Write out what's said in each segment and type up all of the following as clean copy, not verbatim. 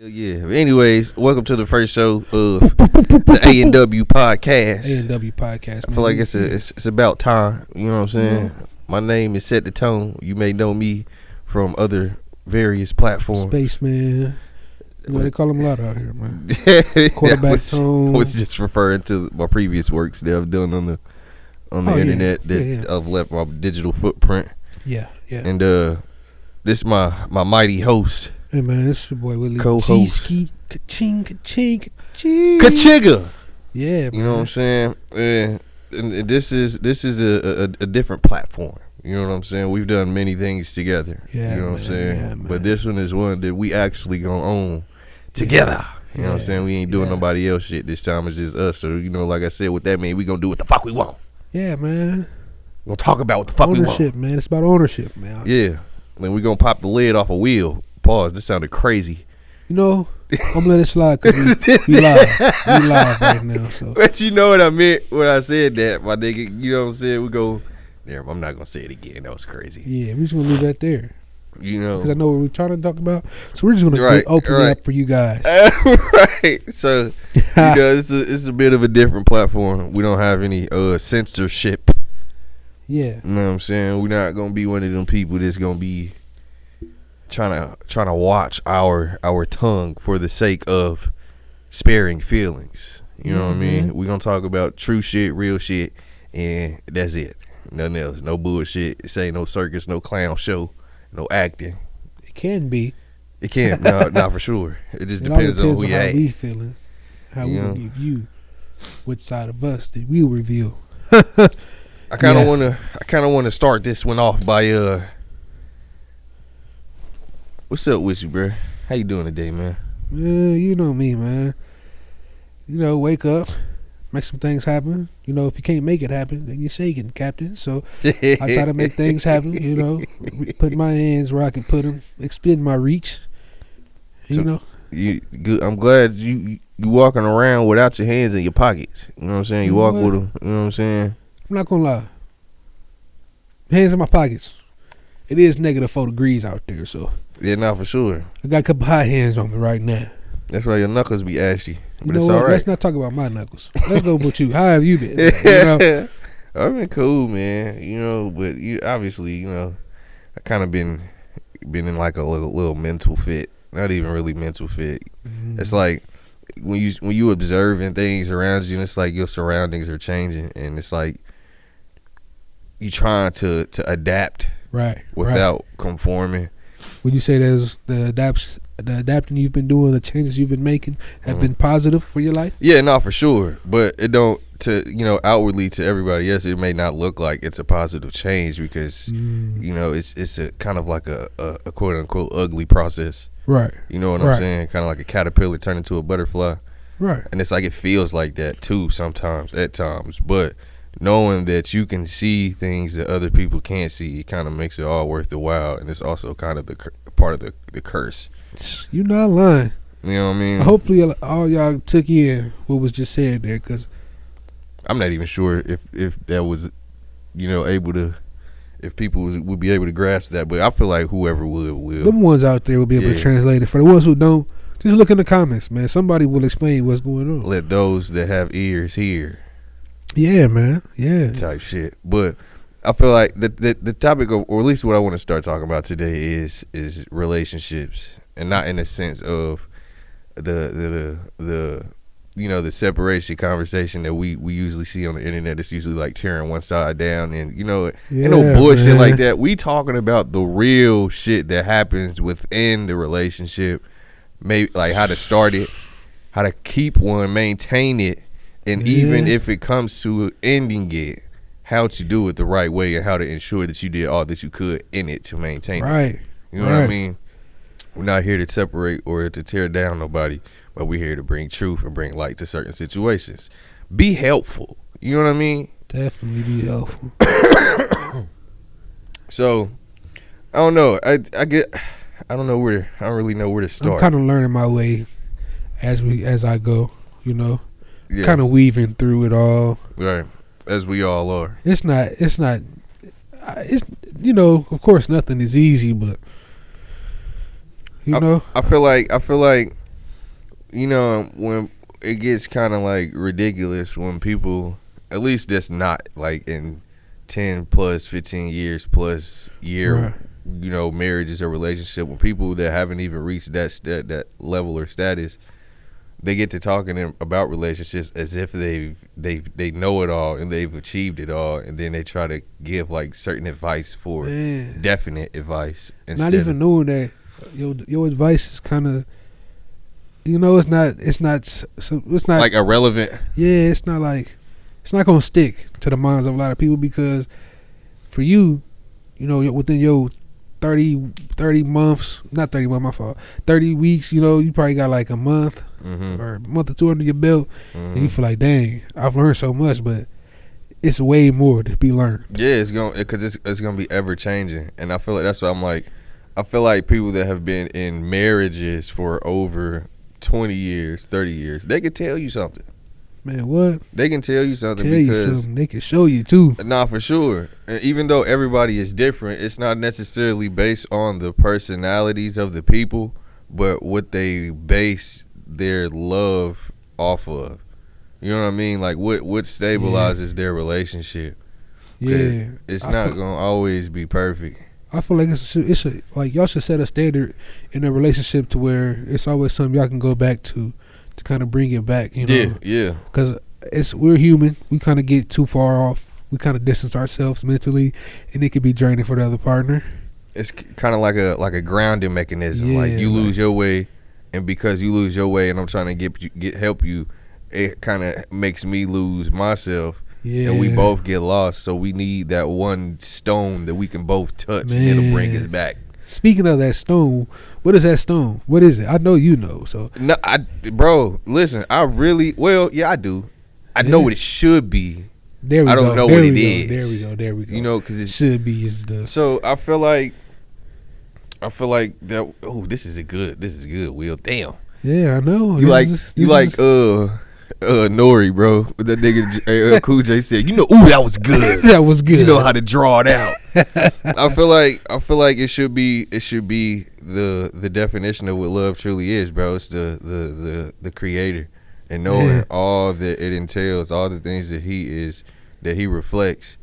Yeah. Anyways, welcome to the first show of the A&W podcast. A&W podcast. I feel like it's about time. You know what I'm saying? Yeah. My name is Set the Tone. You may know me from other various platforms. Spaceman. You know, they call him a lot out here, man. Quarterback Tone. I was just referring to my previous works that I've done on the internet that I've left my digital footprint. Yeah. And this is my mighty host. Hey man, this is your boy Willie. Co-host. Ka-ching. Kachiga. Yeah, man. You know what I'm saying? And this is a different platform. You know what I'm saying? We've done many things together. Yeah, you know what I'm saying? Yeah, but this one is one that we actually gonna own together. You know what I'm saying? We ain't doing nobody else shit this time. It's just us. So, you know, like I said, what that mean, we gonna do what the fuck we want. Yeah, man. We're gonna talk about what the fuck we want. Ownership, man. It's about ownership, man. Yeah. Then we gonna pop the lid off a wheel. Pause. This sounded crazy. You know, I'm gonna let it slide because we live. We live right now. So. But you know what I meant when I said that, my nigga. You know what I'm saying? We go there. I'm not gonna say it again. That was crazy. Yeah, we're just gonna leave that there. You know, because I know what we're trying to talk about. So we're just gonna open it up for you guys. Right. So you know, it's a bit of a different platform. We don't have any censorship. Yeah. You know what I'm saying? We're not gonna be one of them people that's gonna be trying to watch our tongue for the sake of sparing feelings. You know what I mean? We're gonna talk about true shit, real shit, and that's it. Nothing else. No bullshit. This ain't no circus, no clown show, no acting. It can be. It can. Not for sure. It just depends on who you how at. we feeling. How we gonna give you what side of us that we reveal. I kind of want to start this one off by what's up with you, bro? How you doing today, man? You know me, man. You know, wake up, make some things happen. You know, if you can't make it happen, then you're shaking, Captain. So I try to make things happen. You know, put my hands where I can put them, expand my reach. You know, I'm glad you walking around without your hands in your pockets. You know what I'm saying? You walk with them. You know what I'm saying? I'm not gonna lie. Hands in my pockets. It is -4 degrees out there, so. Yeah, not for sure. I got a couple hot hands on me right now. That's why your knuckles be ashy. But it's all right. Let's not talk about my knuckles. Let's go with you. How have you been? You know? I've been cool, man. You know, but obviously, you know, I kind of been in like a little mental fit. Not even really mental fit. It's like when you observing things around you, and it's like your surroundings are changing, and it's like you trying to adapt, right, without conforming. Would you say there's the adapting you've been doing, the changes you've been making have been positive for your life? Yeah, no, for sure. But it don't, outwardly to everybody else, it may not look like it's a positive change because you know it's a kind of like a quote unquote ugly process. Right. You know what I'm saying? Kind of like a caterpillar turning into a butterfly. Right. And it's like it feels like that too sometimes, at times. But knowing that you can see things that other people can't see, it kind of makes it all worth the while, and it's also kind of the part of the curse. You're not lying. You know what I mean? Hopefully all y'all took in what was just said there, because I'm not even sure if that was, able to, if people would be able to grasp that, but I feel like whoever will. Them ones out there will be able to translate it. For the ones who don't, just look in the comments, man. Somebody will explain what's going on. Let those that have ears hear. Yeah, man. Yeah. Type shit. But I feel like the topic of, or at least what I want to start talking about today is relationships, and not in the sense of the separation conversation that we usually see on the internet. It's usually like tearing one side down, and ain't no bullshit like that. We talking about the real shit that happens within the relationship, maybe like how to start it, how to keep one, maintain it. And even if it comes to ending it, how to do it the right way and how to ensure that you did all that you could in it to maintain it. You know what I mean? We're not here to separate or to tear down nobody, but we're here to bring truth and bring light to certain situations. Be helpful. You know what I mean? Definitely be helpful. So, I don't know. I don't really know where to start. I'm kind of learning my way as I go, kind of weaving through it all. Right. As we all are. It's of course nothing is easy, but I feel like you know, when it gets kind of like ridiculous when people, at least that's not like in 10 plus 15 years plus year, Right. you know, marriages or relationship, when people that haven't even reached that level or status, they get to talking about relationships as if they know it all and they've achieved it all, and then they try to give like certain advice for Man. definite advice. Not even knowing that your advice is kind of, you know, it's not like irrelevant. Yeah, it's not gonna stick to the minds of a lot of people, because for you, you know, within your 30 months, not 30 months, my fault, 30 weeks, you know, you probably got like a month or a month or two under your belt, and you feel like, dang, I've learned so much, but it's way more to be learned. Yeah, it's gonna be ever changing, and I feel like that's what I'm like. I feel like people that have been in marriages for over 20 years, 30 years, they can tell you something. Man, what? They can tell you something They can show you too. Nah, for sure. And even though everybody is different, it's not necessarily based on the personalities of the people, but what they base their love off of. You know what I mean? Like what stabilizes their relationship. Yeah, it's not gonna always be perfect. I feel like it's like y'all should set a standard in a relationship to where it's always something y'all can go back to kind of bring it back. You know? Yeah. Because we're human. We kind of get too far off. We kind of distance ourselves mentally, and it could be draining for the other partner. It's kind of like a grounding mechanism. Like you lose your way, and because you lose your way, and I'm trying to help you, it kind of makes me lose myself. Yeah. And we both get lost, so we need that one stone that we can both touch, and it'll bring us back. Speaking of that stone, what is that stone? What is it? I know you know. So no, bro, listen, I do. I know what it should be. There we go. I don't know what it is. There we go. You know, because it should be is the. So I feel like that. Oh, this is good. Will, damn. Yeah, I know. Nori, bro. That nigga Cool J said, you know, ooh, that was good. That was good. You know how to draw it out. I feel like it should be the definition of what love truly is, bro. It's the creator, and knowing all that it entails, all the things that he reflects.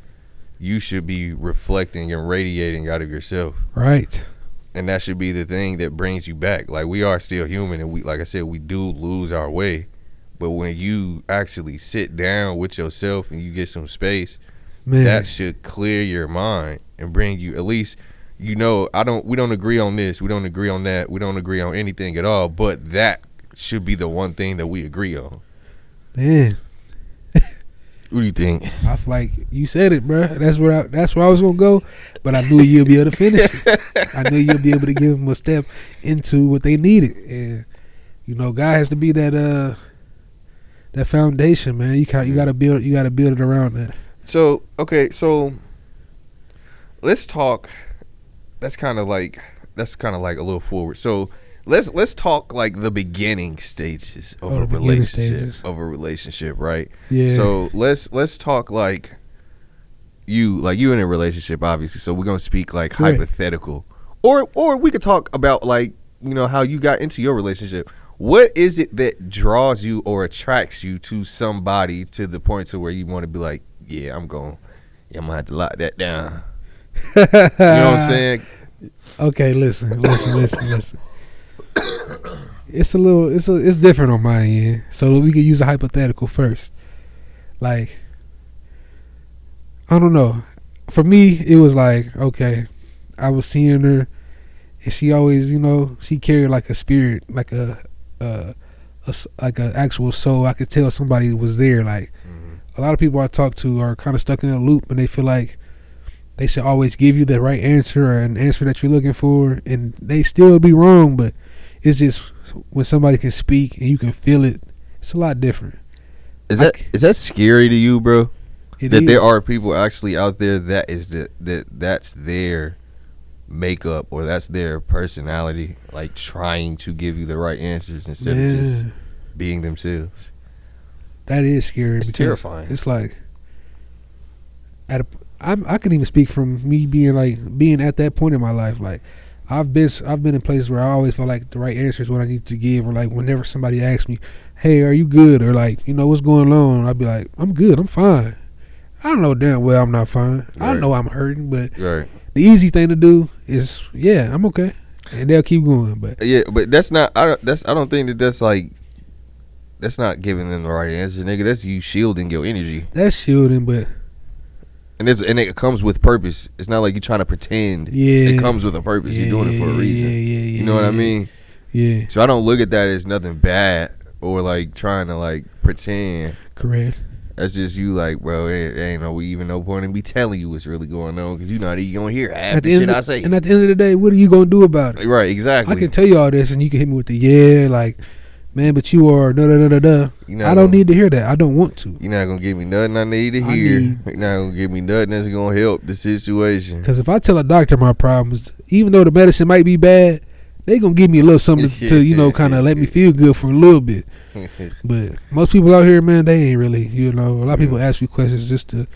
You should be reflecting and radiating out of yourself. Right. And that should be the thing that brings you back. Like, we are still human, and we, like I said, we do lose our way. But when you actually sit down with yourself and you get some space, that should clear your mind and bring you, at least, you know, we don't agree on this, we don't agree on that, we don't agree on anything at all, but that should be the one thing that we agree on. Man. What do you think? I feel like you said it, bro. That's where I was gonna go, but I knew you'll be able to finish it. I knew you'll be able to give them a step into what they needed, and you know, God has to be that foundation, man. You gotta build it around that. So okay, so let's talk. That's kind of like a little forward. So let's talk like the beginning stages of a relationship, right? Yeah. So let's talk like you in a relationship, obviously. So we're gonna speak like hypothetical, or we could talk about like, you know, how you got into your relationship. What is it that draws you or attracts you to somebody to the point to where you want to be like, yeah, I'm gonna have to lock that down. You know what I'm saying? Okay, listen. It's different on my end. So we could use a hypothetical first. Like, I don't know. For me, it was like, okay, I was seeing her, and she always, you know, she carried like a spirit, like a actual soul. I could tell somebody was there. Like, a lot of people I talk to are kind of stuck in a loop, and they feel like they should always give you the right answer or an answer that you're looking for, and they still be wrong. But it's just when somebody can speak and you can feel it, it's a lot different. Is that scary to you, bro? That there are people actually out there that's their makeup or that's their personality, like trying to give you the right answers instead of just being themselves. That is scary. It's terrifying. It's like I can even speak from me being at that point in my life. Like, I've been in places where I always feel like the right answer is what I need to give, or like whenever somebody asks me, "Hey, are you good?" or like, what's going on, I'd be like, "I'm good, I'm fine." I don't know damn well I'm not fine. Right. I know I'm hurting, but the easy thing to do is, yeah, I'm okay, and they'll keep going. But yeah, but that's not. I don't think that's like. That's not giving them the right answer, nigga. That's you shielding your energy. That's shielding, but. And it comes with purpose. It's not like you're trying to pretend. Yeah. It comes with a purpose. You're doing it for a reason. You know what I mean? Yeah. So I don't look at that as nothing bad or like trying to like pretend. Correct. That's just you like, bro, it ain't even no point in me telling you what's really going on because you're not even going to hear half the shit I say. And at the end of the day, what are you going to do about it? Right, exactly. I can tell you all this and you can hit me with the like, man, but you are da-da-da-da-da. I don't need to hear that. I don't want to. You're not going to give me nothing I need to hear. You're not going to give me nothing that's going to help the situation. Because if I tell a doctor my problems, even though the medicine might be bad, they going to give me a little something to, kind of let me feel good for a little bit. But most people out here, man, they ain't really, a lot of people ask you questions just to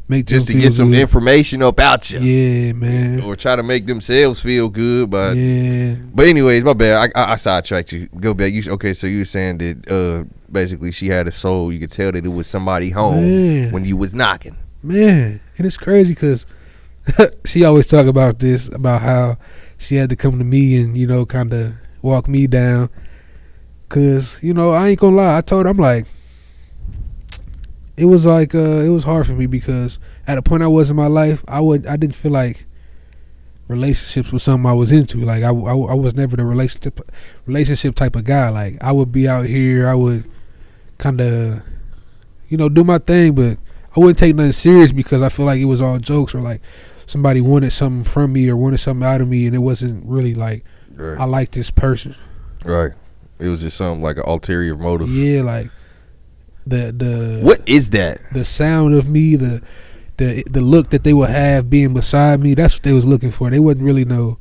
make them feel get some good. information about you. Yeah, man. Or try to make themselves feel good. But yeah. But anyways, my bad. I sidetracked you. Go back. So you were saying that basically she had a soul. You could tell that it was somebody home when you was knocking. Man, and it's crazy because she always talk about this, about how she had to come to me and, kind of walk me down. Because, I ain't gonna lie. I told her, I'm like, it was like, it was hard for me because at a point I was in my life, I didn't feel like relationships was something I was into. Like, I was never the relationship type of guy. Like, I would be out here, I would kind of, do my thing, but I wouldn't take nothing serious because I feel like it was all jokes or like somebody wanted something from me or wanted something out of me, and it wasn't really like I like this person. Right. It was just something like an ulterior motive. Yeah, like the what is that? The sound of me, the look that they would have being beside me. That's what they was looking for. They wouldn't really know.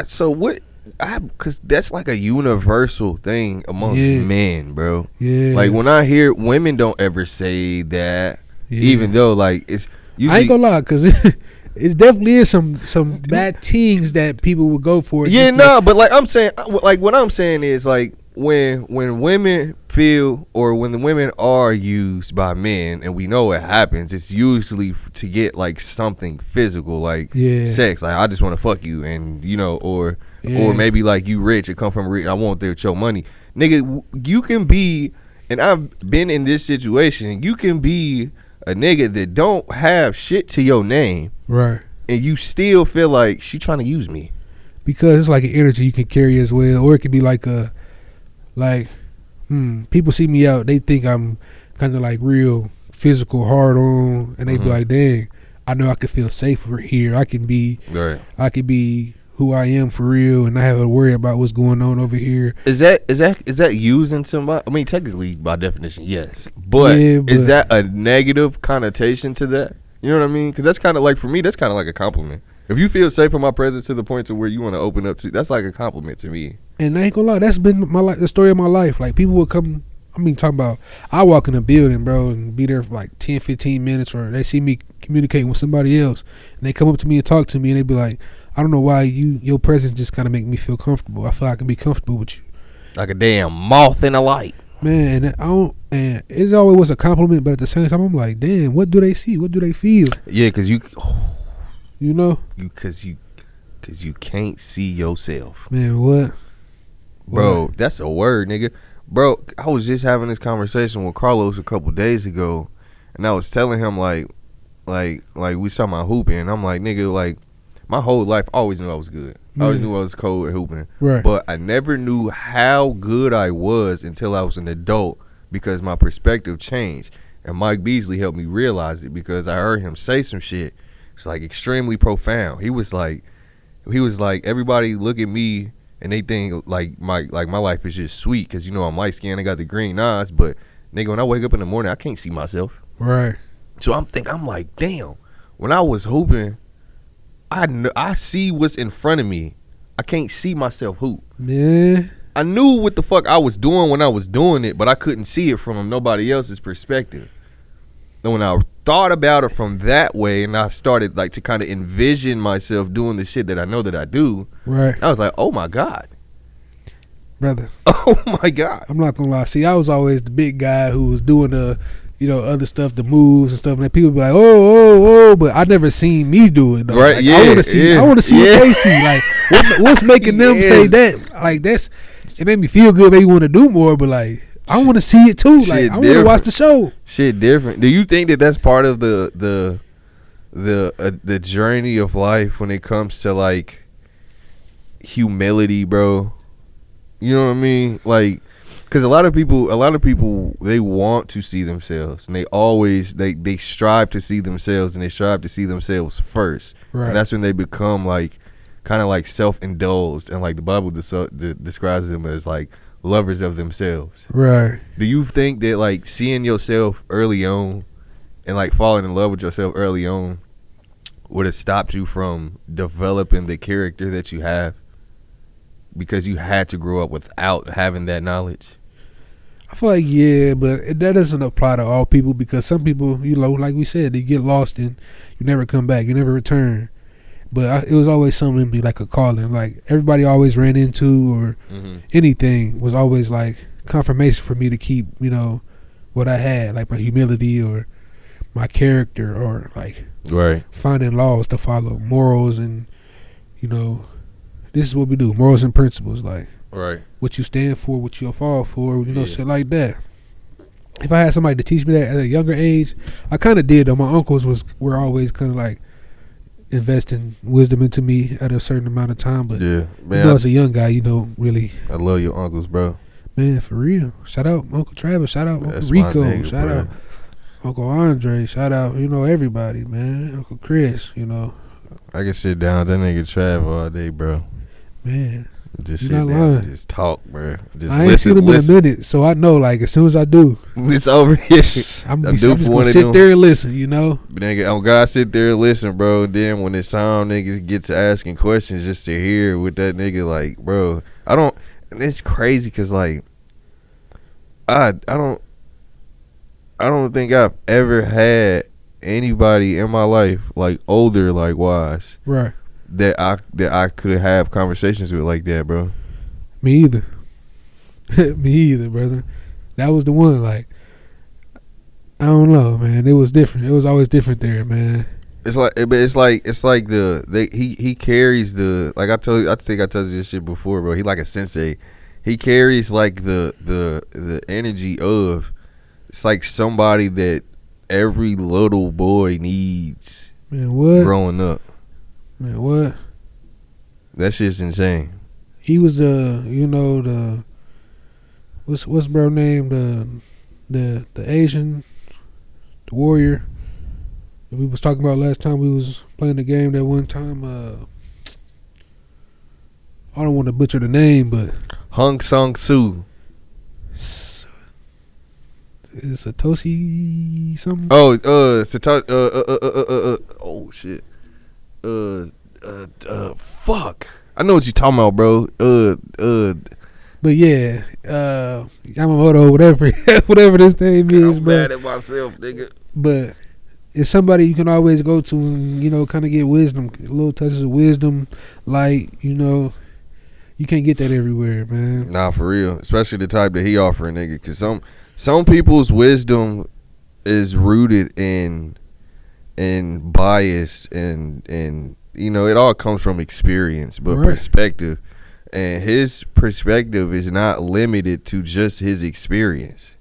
So what? Because that's like a universal thing amongst men, bro. Yeah. Like when I hear women don't ever say that, even though like it's. Usually, I ain't gonna lie, because it definitely is some bad things that people would go for. Yeah, but like I'm saying, like what I'm saying is like when women feel or when the women are used by men, and we know it happens, it's usually to get like something physical, like sex. Like I just want to fuck you, and or maybe like you rich and come from rich. I want your money, nigga. You can be, and I've been in this situation. You can be a nigga that don't have shit to your name, right? And you still feel like she trying to use me because it's like an energy you can carry as well, or it could be like people see me out, they think I'm kind of like real physical, hard on, and they be like, dang, I know I could feel safer here. I can be who I am for real, and I have to worry about what's going on over here. Is that using somebody? I mean, technically, by definition, yes. But is that a negative connotation to that? You know what I mean? Because that's kind of like, for me, that's kind of like a compliment. If you feel safe in my presence to the point to where you want to open up to, that's like a compliment to me. And I ain't gonna lie, that's been the story of my life. Like, people would come, talking about, I walk in a building, bro, and be there for like 10, 15 minutes, or they see me communicating with somebody else, and they come up to me and talk to me, and they be like, I don't know why your presence just kind of make me feel comfortable. I feel like I can be comfortable with you. Like a damn moth in a light. Man, and it always was a compliment, but at the same time, I'm like, damn, what do they see? What do they feel? Yeah, because because you can't see yourself. Man, what? Bro, that's a word, nigga. Bro, I was just having this conversation with Carlos a couple days ago, and I was telling him like we talking about hooping, and I'm like, nigga, like, my whole life, I always knew I was good. I always knew I was cold at hooping. Right. But I never knew how good I was until I was an adult, because my perspective changed. And Mike Beasley helped me realize it, because I heard him say some shit. It's like extremely profound. He was like, everybody look at me and they think like my life is just sweet because I'm light skinned, I got the green eyes, but nigga, when I wake up in the morning, I can't see myself. Right. So I'm like, damn. When I was hooping, I see what's in front of me. I can't see myself hoop. Yeah. I knew what the fuck I was doing when I was doing it, but I couldn't see it from nobody else's perspective. Then when I thought about it from that way, and I started like to kind of envision myself doing the shit that I know that I do. Right. I was like, oh my God, brother. Oh my God. I'm not gonna lie. See, I was always the big guy who was doing the, other stuff, the moves and stuff, and people be like, oh, but I never seen me do it though. Right? Like, yeah. I want to see. Yeah. I want to see what they see. Like, what's making them say that? Like, it made me feel good. Made me want to do more. But like, I want to see it too. Like, I want to watch the show. Shit different. Do you think that that's part of the journey of life when it comes to like humility, bro? You know what I mean? Like, because a lot of people, they want to see themselves, and they always they strive to see themselves, and they strive to see themselves first. Right. And that's when they become like kind of like self-indulged, and like the Bible describes them as like lovers of themselves. Right. Do you think that like seeing yourself early on and like falling in love with yourself early on would have stopped you from developing the character that you have because you had to grow up without having that knowledge? I feel like, yeah, but that doesn't apply to all people, because some people, like we said, they get lost and you never come back, you never return. But it was always something in me, like a calling. Like, everybody always ran into, or anything was always like confirmation for me to keep, what I had, like my humility or my character, or like finding laws to follow, morals, and this is what we do, morals and principles, like what you stand for, what you'll fall for, shit like that. If I had somebody to teach me that at a younger age, I kind of did though. My uncles were always kind of like investing wisdom into me at a certain amount of time, but man, as a young guy, really. I love your uncles, bro. Man, for real. Shout out Uncle Travis. Shout out Uncle Rico. Nigga, shout out Uncle Andre. Shout out, everybody, man. Uncle Chris, I can sit down with that nigga Trav all day, bro. Man. Just sit down and just talk, bro. Just I ain't seen him in a minute, so I know, like, as soon as I do, it's over here. I'm just gonna sit there and listen, But nigga, I'm gotta sit there and listen, bro. Then when it's time, niggas get to asking questions just to hear what that nigga like, bro. And it's crazy because like, I don't think I've ever had anybody in my life like older, like wise, right? That I could have conversations with like that, bro. Me either. Me either, brother. That was the one. Like, I don't know, man. It was different. It was always different there, man. It's like he carries the, like I think I told you this shit before, bro. He like a sensei. He carries like the energy of, it's like somebody that every little boy needs. Man, what? Growing up. Man, what? That shit's insane. He was the what's bro name, the Asian, the warrior that we was talking about last time we was playing the game that one time. I don't want to butcher the name, but Hung Sung Soo. Is Satoshi something? Oh, Satoshi. Oh shit. Fuck. I know what you talking about, bro. But yeah, Yamamoto, whatever this name is, I'm bro. mad at myself, nigga. But it's somebody you can always go to and, kind of get wisdom, little touches of wisdom, light, you can't get that everywhere, man. Nah, for real. Especially the type that he offering, nigga. Because some people's wisdom is rooted in bias and it all comes from experience, but perspective. And his perspective is not limited to just his experience.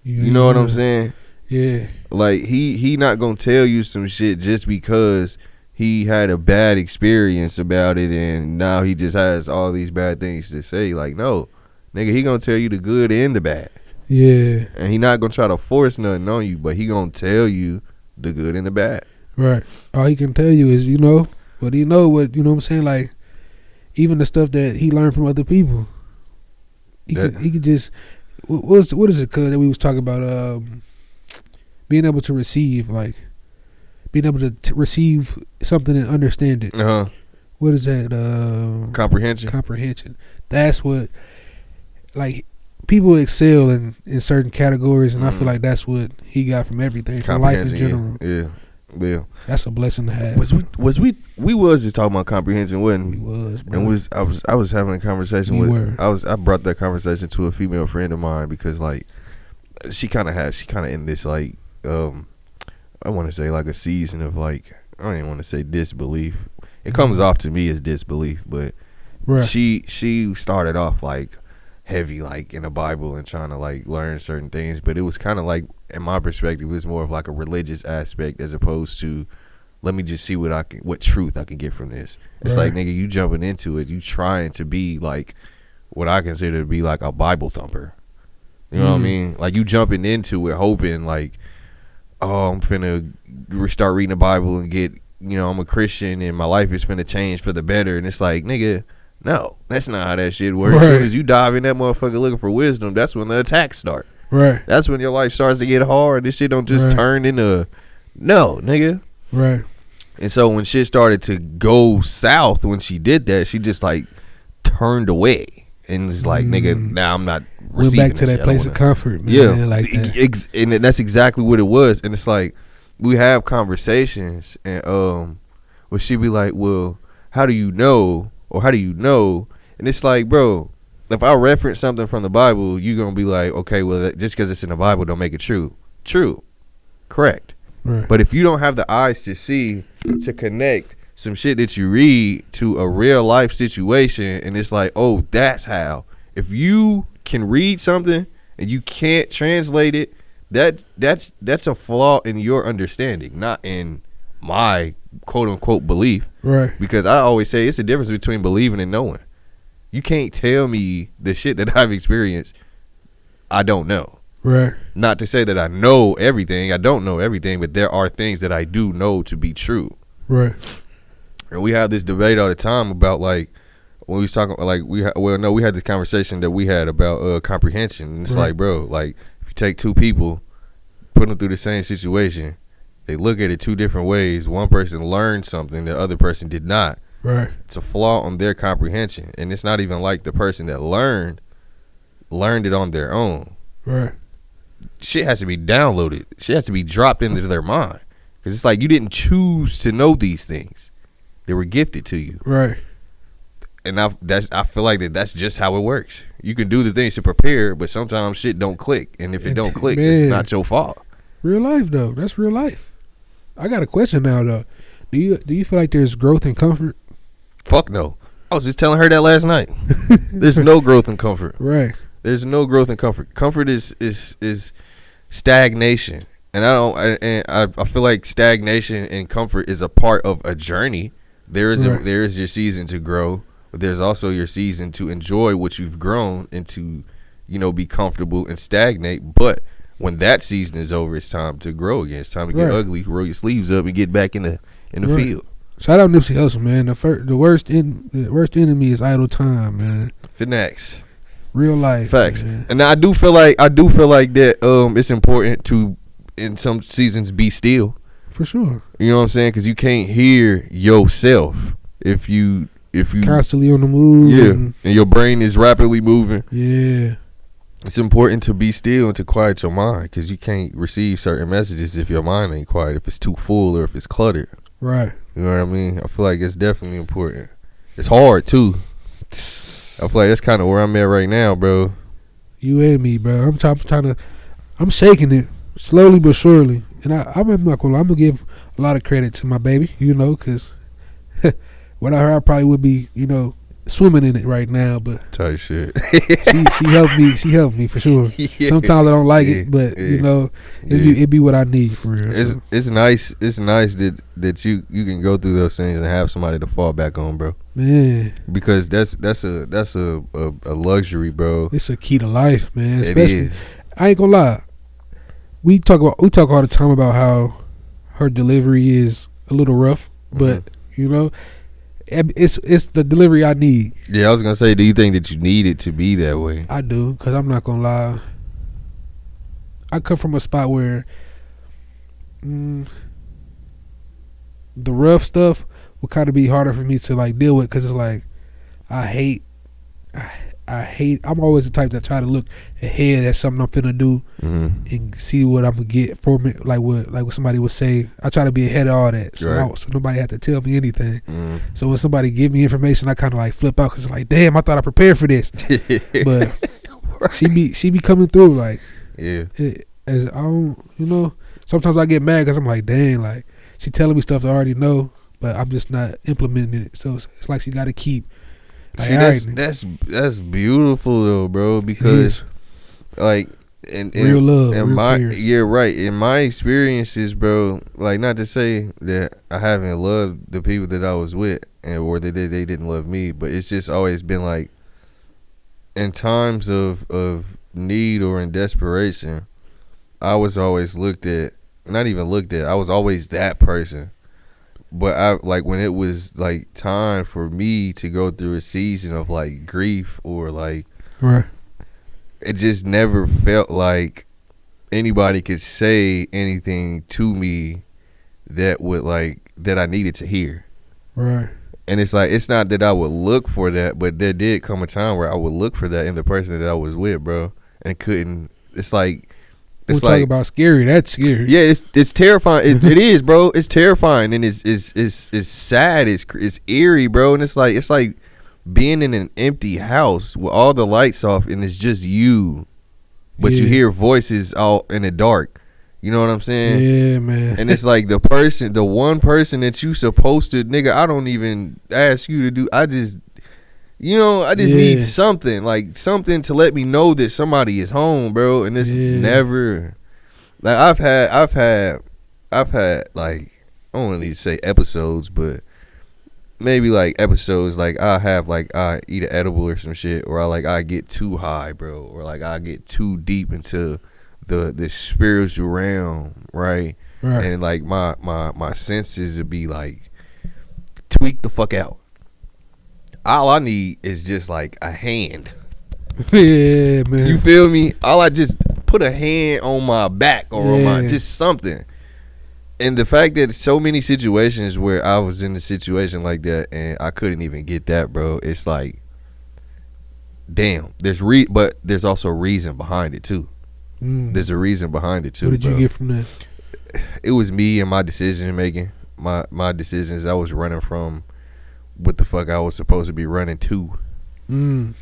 You know what I'm saying? Yeah. Like he not gonna tell you some shit just because he had a bad experience about it and now he just has all these bad things to say. Like, no, nigga, he gonna tell you the good and the bad. Yeah. And he not gonna try to force nothing on you, but he gonna tell you the good and the bad. Right. All he can tell you is, what he know, what what I'm saying, like, even the stuff that he learned from other people. He could just, what is it, cuz, that we was talking about, being able to receive, like, being able to receive something and understand it. What is that? Comprehension. Comprehension. That's what, like, people excel in certain categories, and I feel like that's what he got from everything, from life in general. Yeah, that's a blessing to have. We was just talking about comprehension, wasn't we? We was, bro. And I was having a conversation I brought that conversation to a female friend of mine because like she kind of in this like I want to say like a season of like, I don't even want to say disbelief. It comes off to me as disbelief, but she started off like heavy like in the Bible and trying to like learn certain things, but it was kind of like, in my perspective, it was more of like a religious aspect as opposed to let me just see what truth I can get from this. It's like, nigga, you jumping into it, you trying to be like what I consider to be like a Bible thumper. You know what I mean? Like you jumping into it hoping like, oh, I'm finna start reading the Bible and get, you know, I'm a Christian and my life is finna change for the better. And it's like, nigga, no, that's not how that shit works. As soon as you dive in that motherfucker looking for wisdom, that's when the attacks start. Right. That's when your life starts to get hard. This shit don't just turn into, no, nigga. Right. And so when shit started to go south, when she did that, she just like turned away and was like, nigga, now I'm not receiving. Went back to that place of comfort, man. Yeah, like that. And that's exactly what it was. And it's like we have conversations, and well, she be like, well, how do you know? Or how do you know? And it's like, bro, if I reference something from the Bible, you're going to be like, okay, well, just because it's in the Bible don't make it true. True. Correct. Right. But if you don't have the eyes to see, to connect some shit that you read to a real life situation, and it's like, oh, that's how. If you can read something and you can't translate it, that's a flaw in your understanding, not in my quote unquote belief. Right. Because I always say it's a difference between believing and knowing. You can't tell me the shit that I've experienced I don't know. Right. Not to say that I know everything. I don't know everything, but there are things that I do know to be true. Right. And we have this debate all the time about like when we was talking like we had this conversation that we had about comprehension. And it's like, bro, like if you take two people, put them through the same situation, they look at it two different ways. One person learned something, the other person did not. Right. It's a flaw on their comprehension, and it's not even like the person that learned it on their own. Right. Shit has to be downloaded. Shit has to be dropped into their mind, because it's like you didn't choose to know these things; they were gifted to you. Right. And I feel like that's just how it works. You can do the things to prepare, but sometimes shit don't click, and if it don't click, it's not your fault. Real life though, that's real life. I got a question now though. Do you feel like there's growth and comfort? Fuck no. I was just telling her that last night. There's no growth and comfort. Right. There's no growth and comfort. Comfort is stagnation, and I feel like stagnation and comfort is a part of a journey. There is your season to grow, but there's also your season to enjoy what you've grown and to, be comfortable and stagnate. But when that season is over, it's time to grow again. It's time to get ugly, roll your sleeves up, and get back in the field. Shout out Nipsey Hussle, man. The worst enemy is idle time, man. Finax. Real life. Facts. Man. And I do feel like that it's important to, in some seasons, be still. For sure. You know what I'm saying? Because you can't hear yourself if you constantly on the move. Yeah. And your brain is rapidly moving. Yeah. It's important to be still and to quiet your mind, because you can't receive certain messages if your mind ain't quiet, if it's too full or if it's cluttered. Right. You know what I mean? I feel like it's definitely important. It's hard too. I feel like that's kind of where I'm at right now, bro. You and me, bro. I'm shaking it slowly but surely. And I'm not gonna give a lot of credit to my baby, because without her I probably would be, swimming in it right now, but type shit. she helped me. She helped me for sure. Yeah. Sometimes I don't like it, but it'd be what I need for real. It's nice. It's nice that you can go through those things and have somebody to fall back on, bro. Man, because that's a luxury, bro. It's a key to life, man. Especially, I ain't gonna lie. We talk all the time about how her delivery is a little rough, but it's the delivery I need. Yeah, I was gonna say, do you think that you need it to be that way? I do, because I'm not gonna lie. I come from a spot where the rough stuff will kind of be harder for me to like deal with, because it's like I I'm always the type that try to look ahead at something I'm finna do and see what I'm gonna get from it. Like what somebody would say. I try to be ahead of all that, so nobody had to tell me anything. So when somebody give me information, I kind of like flip out because it's like, damn, I thought I prepared for this. But she be coming through like, as I don't, sometimes I get mad because I'm like, dang, like she telling me stuff I already know, but I'm just not implementing it. So it's like she got to keep. Like, see, that's beautiful though, bro. Because like, and real love, and real right. In my experiences, bro, like not to say that I haven't loved the people that I was with, or that they didn't love me, but it's just always been like, in times of need or in desperation, I was always I was always that person. But I like when it was like time for me to go through a season of like grief or like, it just never felt like anybody could say anything to me that would like that I needed to hear. Right. And it's like, it's not that I would look for that, but there did come a time where I would look for that in the person that I was with, bro, and couldn't. It's like, it's like, talk about scary. That's scary. Yeah, it's terrifying. It is, bro. It's terrifying, and it's sad. It's eerie, bro. And it's like being in an empty house with all the lights off, and it's just you, but you hear voices out in the dark. You know what I'm saying? Yeah, man. And it's like the one person that you supposed to, nigga, I don't even ask you to do. I just need something, like something to let me know that somebody is home, bro. And it's never, like I've had like, I don't really say episodes, but maybe like episodes like I eat an edible or some shit, or I get too high, bro, or like I get too deep into the spiritual realm, right? And like my senses would be like tweak the fuck out. All I need is just like a hand. Yeah, man. You feel me? All I just put a hand on my back or on my, just something. And the fact that so many situations where I was in a situation like that and I couldn't even get that, bro, it's like, damn. But there's also reason behind it too. There's a reason behind it too. What did you get from that? It was me and my decision making. My decisions I was running from. What the fuck I was supposed to be running to. Damn.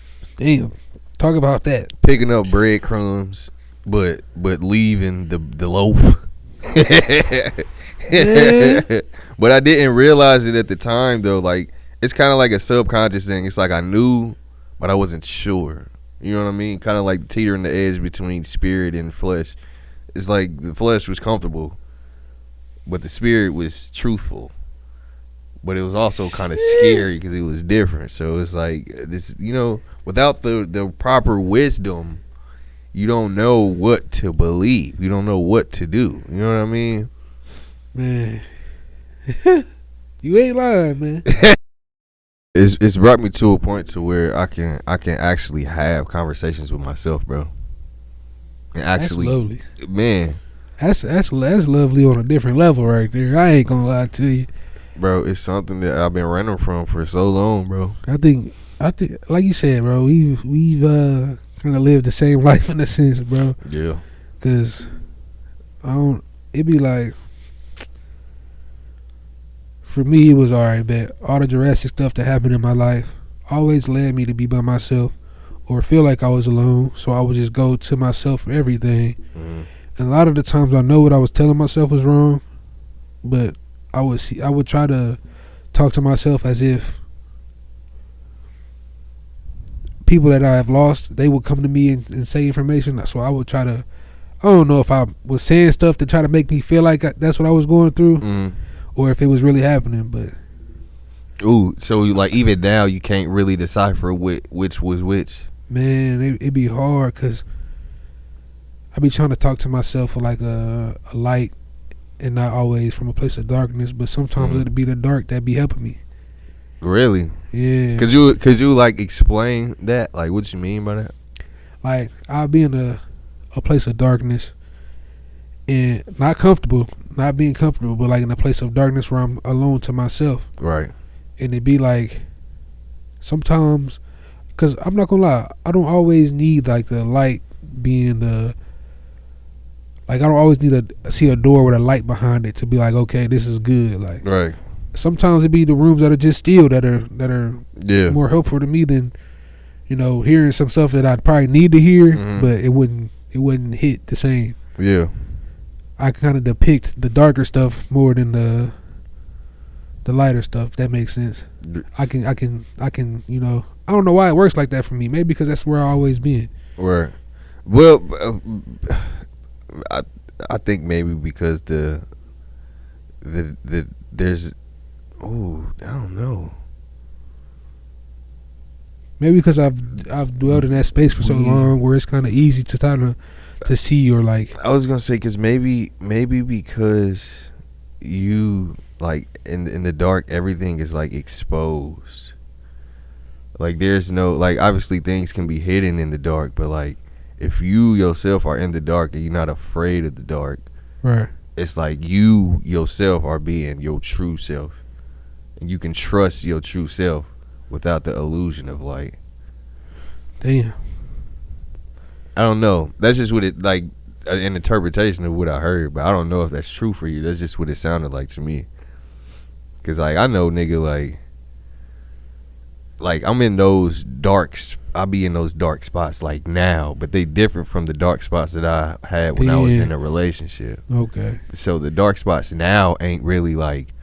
Talk about that. Picking up breadcrumbs, but leaving the loaf. But I didn't realize it at the time though. Like, it's kind of like a subconscious thing. It's like I knew, but I wasn't sure. You know what I mean? Kind of like teetering the edge between spirit and flesh. It's like the flesh was comfortable, but the spirit was truthful. But it was also kind of scary because it was different. So it's like this, without the proper wisdom, you don't know what to believe. You don't know what to do. You know what I mean? Man, you ain't lying, man. It's brought me to a point to where I can actually have conversations with myself, bro. And actually, that's lovely, man. That's lovely on a different level right there. I ain't gonna lie to you. Bro, it's something that I've been running from for so long, bro. I think, like you said, bro, we've kind of lived the same life in a sense, bro. Yeah. Cause it'd be like, for me, it was alright, but all the Jurassic stuff that happened in my life always led me to be by myself or feel like I was alone. So I would just go to myself for everything. And a lot of the times I know what I was telling myself was wrong, but I would try to talk to myself as if people that I have lost, they would come to me and say information. So I would try to, I don't know if I was saying stuff to try to make me feel like that's what I was going through, or if it was really happening. But so like even now you can't really decipher which was which. Man, it'd be hard because I be trying to talk to myself for like a light. And not always from a place of darkness, but sometimes it'll be the dark that be helping me. Really? Yeah. Could you like explain that? Like, what you mean by that? Like, I'll be in a place of darkness and not being comfortable, but like in a place of darkness where I'm alone to myself. Right. And it'd be like, sometimes Cause I'm not gonna lie, I don't always need like the light being the. Like I don't always need to see a door with a light behind it to be like, okay, this is good. Like right. Sometimes it be the rooms that are just still that are more helpful to me than, hearing some stuff that I'd probably need to hear, but it wouldn't hit the same. Yeah. I can kind of depict the darker stuff more than the lighter stuff. If that makes sense. I can I don't know why it works like that for me. Maybe because that's where I always been. Right. Well, I think maybe because the there's I don't know. Maybe because I've dwelled in that space for so long, where it's kind of easy to see or like. I was gonna say because maybe because you like in the dark, everything is like exposed. Like there's no like obviously things can be hidden in the dark, but like if you yourself are in the dark and you're not afraid of the dark, right? It's like you yourself are being your true self, and you can trust your true self without the illusion of light. Damn. I don't know. That's just what it like an interpretation of what I heard, but I don't know if that's true for you. That's just what it sounded like to me. Cause like I know nigga like I'm in those I be in those dark spots like now, but they different from the dark spots that I had when I was in a relationship. Okay. So the dark spots now ain't really like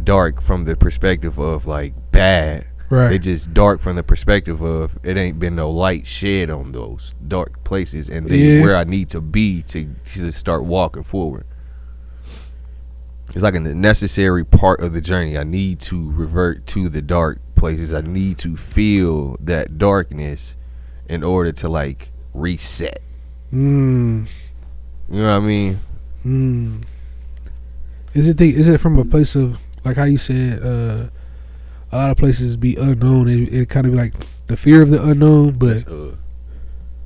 dark from the perspective of like bad. Right. They just dark from the perspective of it ain't been no light shed on those dark places and where I need to be to start walking forward. It's like a necessary part of the journey. I need to revert to the dark places. I need to feel that darkness in order to like reset. You know what I mean? Is it from a place of like how you said a lot of places be unknown? It kind of be like the fear of the unknown, but the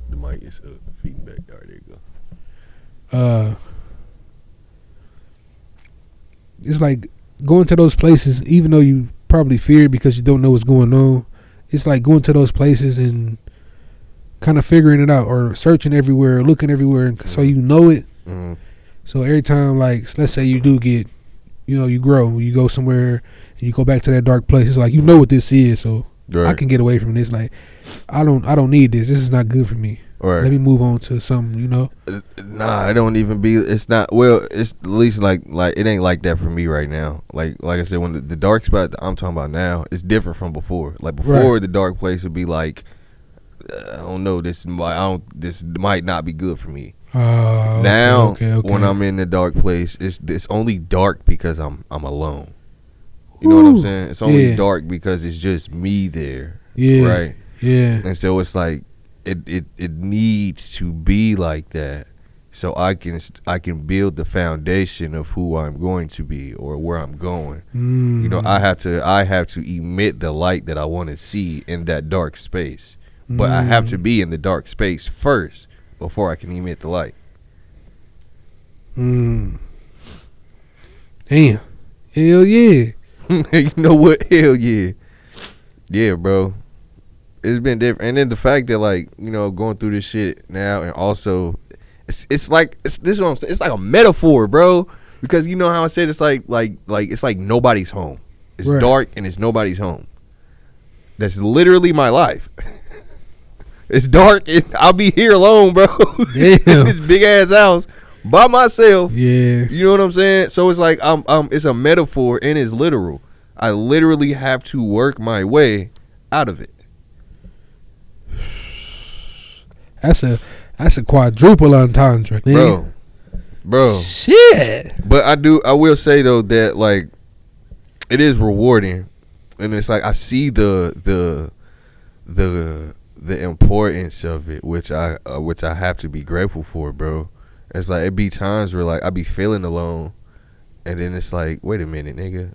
mic is feeding back. All right, there you go. It's like going to those places, even though you probably fear because you don't know what's going on. It's like going to those places and kind of figuring it out, or searching everywhere, looking everywhere, so you know it. So every time, like, let's say you do get, you grow, you go somewhere and you go back to that dark place. It's like you know what this is, so I can get away from this. Like, I don't need this. This is not good for me. Right. Let me move on to something, Nah, it don't even be. It's not. Well, it's at least like it ain't like that for me right now. Like I said, when the dark spot that I'm talking about now is different from before. Like before, the dark place would be like, I don't know. This might not be good for me. Now, okay. when I'm in the dark place, it's only dark because I'm alone. You know what I'm saying? It's only dark because it's just me there. Yeah. Right. Yeah. And so it's like. It needs to be like that so I can build the foundation of who I'm going to be or where I'm going. I have to emit the light that I want to see in that dark space, but I have to be in the dark space first before I can emit the light. Damn. Hell yeah. You know what? Hell yeah. Yeah, bro. It's been different, and then the fact that like going through this shit now, and also it's like this is what I'm saying. It's like a metaphor, bro, because you know how I said it's like it's like nobody's home. It's dark and it's nobody's home. That's literally my life. It's dark and I'll be here alone, bro. In this big ass house by myself. Yeah, you know what I'm saying. So it's like it's a metaphor and it's literal. I literally have to work my way out of it. That's a quadruple entendre, nigga. Bro. Shit. But I will say though that like it is rewarding, and it's like I see the importance of it, which I have to be grateful for, bro. It's like it be times where like I be feeling alone, and then it's like, wait a minute, nigga,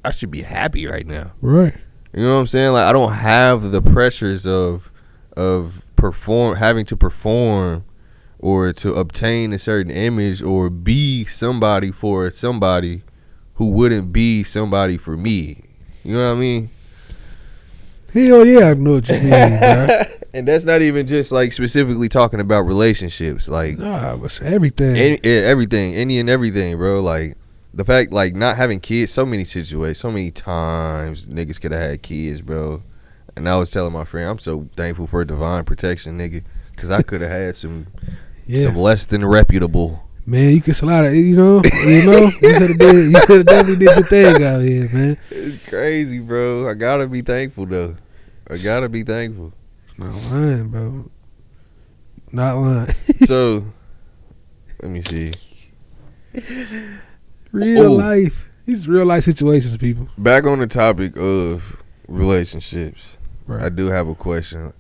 I should be happy right now, right? You know what I'm saying? Like I don't have the pressures of having to perform or to obtain a certain image or be somebody for somebody who wouldn't be somebody for me. You know what I mean? Hell yeah, I know what you mean, bro. And that's not even just like specifically talking about relationships, like nah, it's everything. everything, any and everything, bro. Like the fact, like not having kids, so many situations, so many times niggas could have had kids, bro. And I was telling my friend, I'm so thankful for divine protection, nigga, because I could have had some less than reputable. Man, you could slide it, you know, you could have definitely did the thing out here, man. It's crazy, bro. I gotta be thankful though. I gotta be thankful. Not lying, bro. Not lying. So, let me see. Real life. These real life situations, people. Back on the topic of relationships, right. I do have a question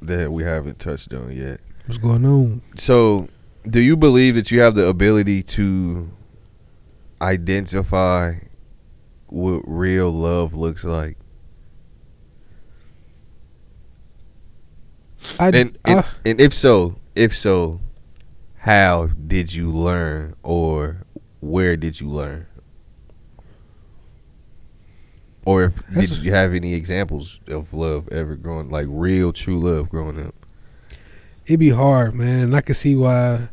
that we haven't touched on yet. What's going on? So, do you believe that you have the ability to identify what real love looks like? And if so, how did you learn, or where did you learn? Or did you have any examples of love ever growing, like real true love growing up? It'd be hard, man. I can see why.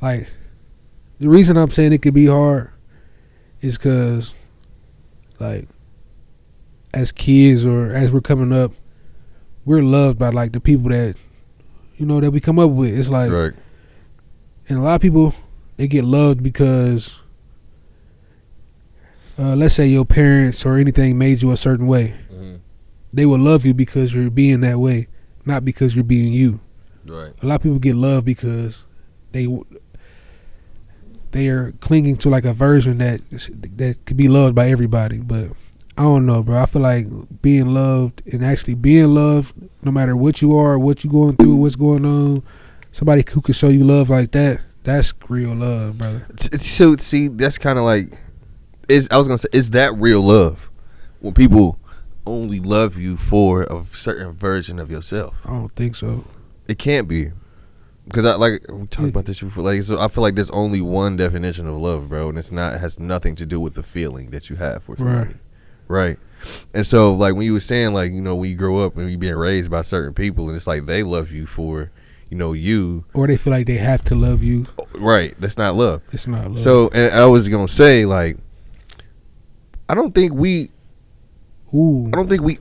Like, the reason I'm saying it could be hard is because, like, as kids or as we're coming up, we're loved by, like, the people that, you know, that we come up with. It's like, right. And a lot of people, they get loved because, let's say your parents or anything made you a certain way. Mm-hmm. They will love you because you're being that way, not because you're being you. Right. A lot of people get loved because they are clinging to like a version that could be loved by everybody. But I don't know, bro. I feel like being loved and actually being loved, no matter what you are, what you're going through, what's going on, somebody who can show you love like that, that's real love, brother. So see, that's kind of like, is that real love when people only love you for a certain version of yourself? I don't think so. It can't be. Because we talked about this before. Like, so I feel like there's only one definition of love, bro, and it has nothing to do with the feeling that you have for somebody, right? And so, like, when you were saying, like, you know, when you grow up and you being raised by certain people, and it's like they love you for, you know, you, or they feel like they have to love you, right? That's not love. It's not love. So, and I was gonna say, like, I don't think we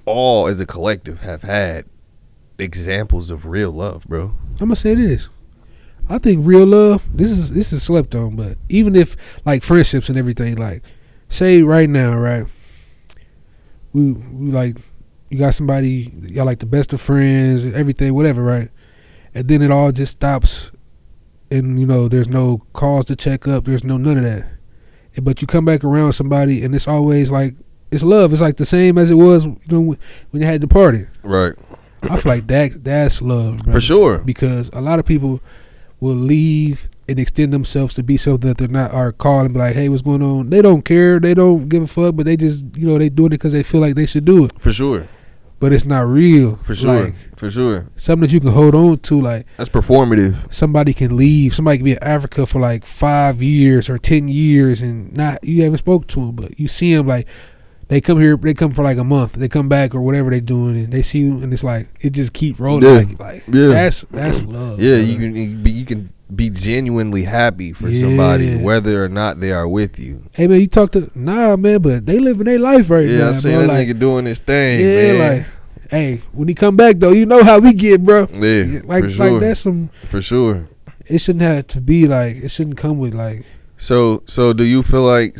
all as a collective have had examples of real love, bro. I'm gonna say this. I think real love, this is slept on, but even if like friendships and everything, like say right now, right? We like, you got somebody, y'all like the best of friends, everything, whatever, right? And then it all just stops, and you know there's no cause to check up, there's none of that. But you come back around somebody, and it's always like, it's love. It's like the same as it was, you know, when you had the party, right? I feel like that's love, bro. For sure. Because a lot of people will leave and extend themselves to be something that they're not, or call and be like, hey, what's going on? They don't care. They don't give a fuck, but they just, you know, they doing it because they feel like they should do it. For sure. But it's not real. For sure. Like, for sure. Something that you can hold on to, like. That's performative. Somebody can leave. Somebody can be in Africa for like 5 years or 10 years and you haven't spoke to them, but you see them like, they come here, they come for like a month, they come back or whatever they doing, and they see you, and it's like it just keep rolling. That's love. Yeah, you can be genuinely happy for somebody, whether or not they are with you. Hey man, you talk to man, but they living their life right now. Yeah, I seen that nigga doing his thing. Yeah, man. Like, hey, when he come back though, you know how we get, bro. Yeah, for sure. Like that's some. For sure. It shouldn't have to be like. It shouldn't come with like. So do you feel like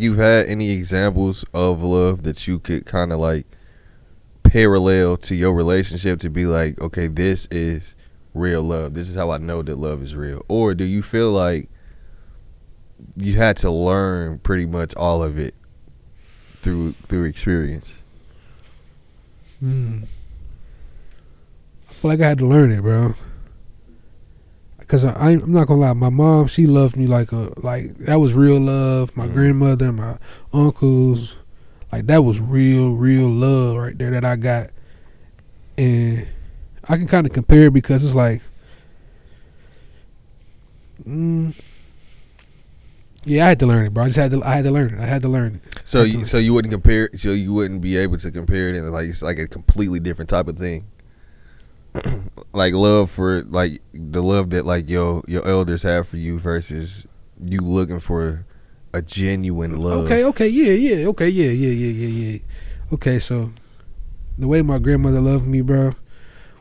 you've had any examples of love that you could kind of like parallel to your relationship to be like, okay, this is real love. This is how I know that love is real. Or do you feel like you had to learn pretty much all of it through experience? I feel like I had to learn it, bro. Cause I'm not gonna lie, my mom, she loved me like that was real love. My grandmother, my uncles, like that was real love right there that I got. And I can kind of compare it because it's like, yeah, I had to learn it, bro. I had to learn it. So you wouldn't compare. So you wouldn't be able to compare it, and like it's like a completely different type of thing. Like love for like the love that like your elders have for you versus you looking for a genuine love. Okay, yeah. Okay, so the way my grandmother loved me, bro,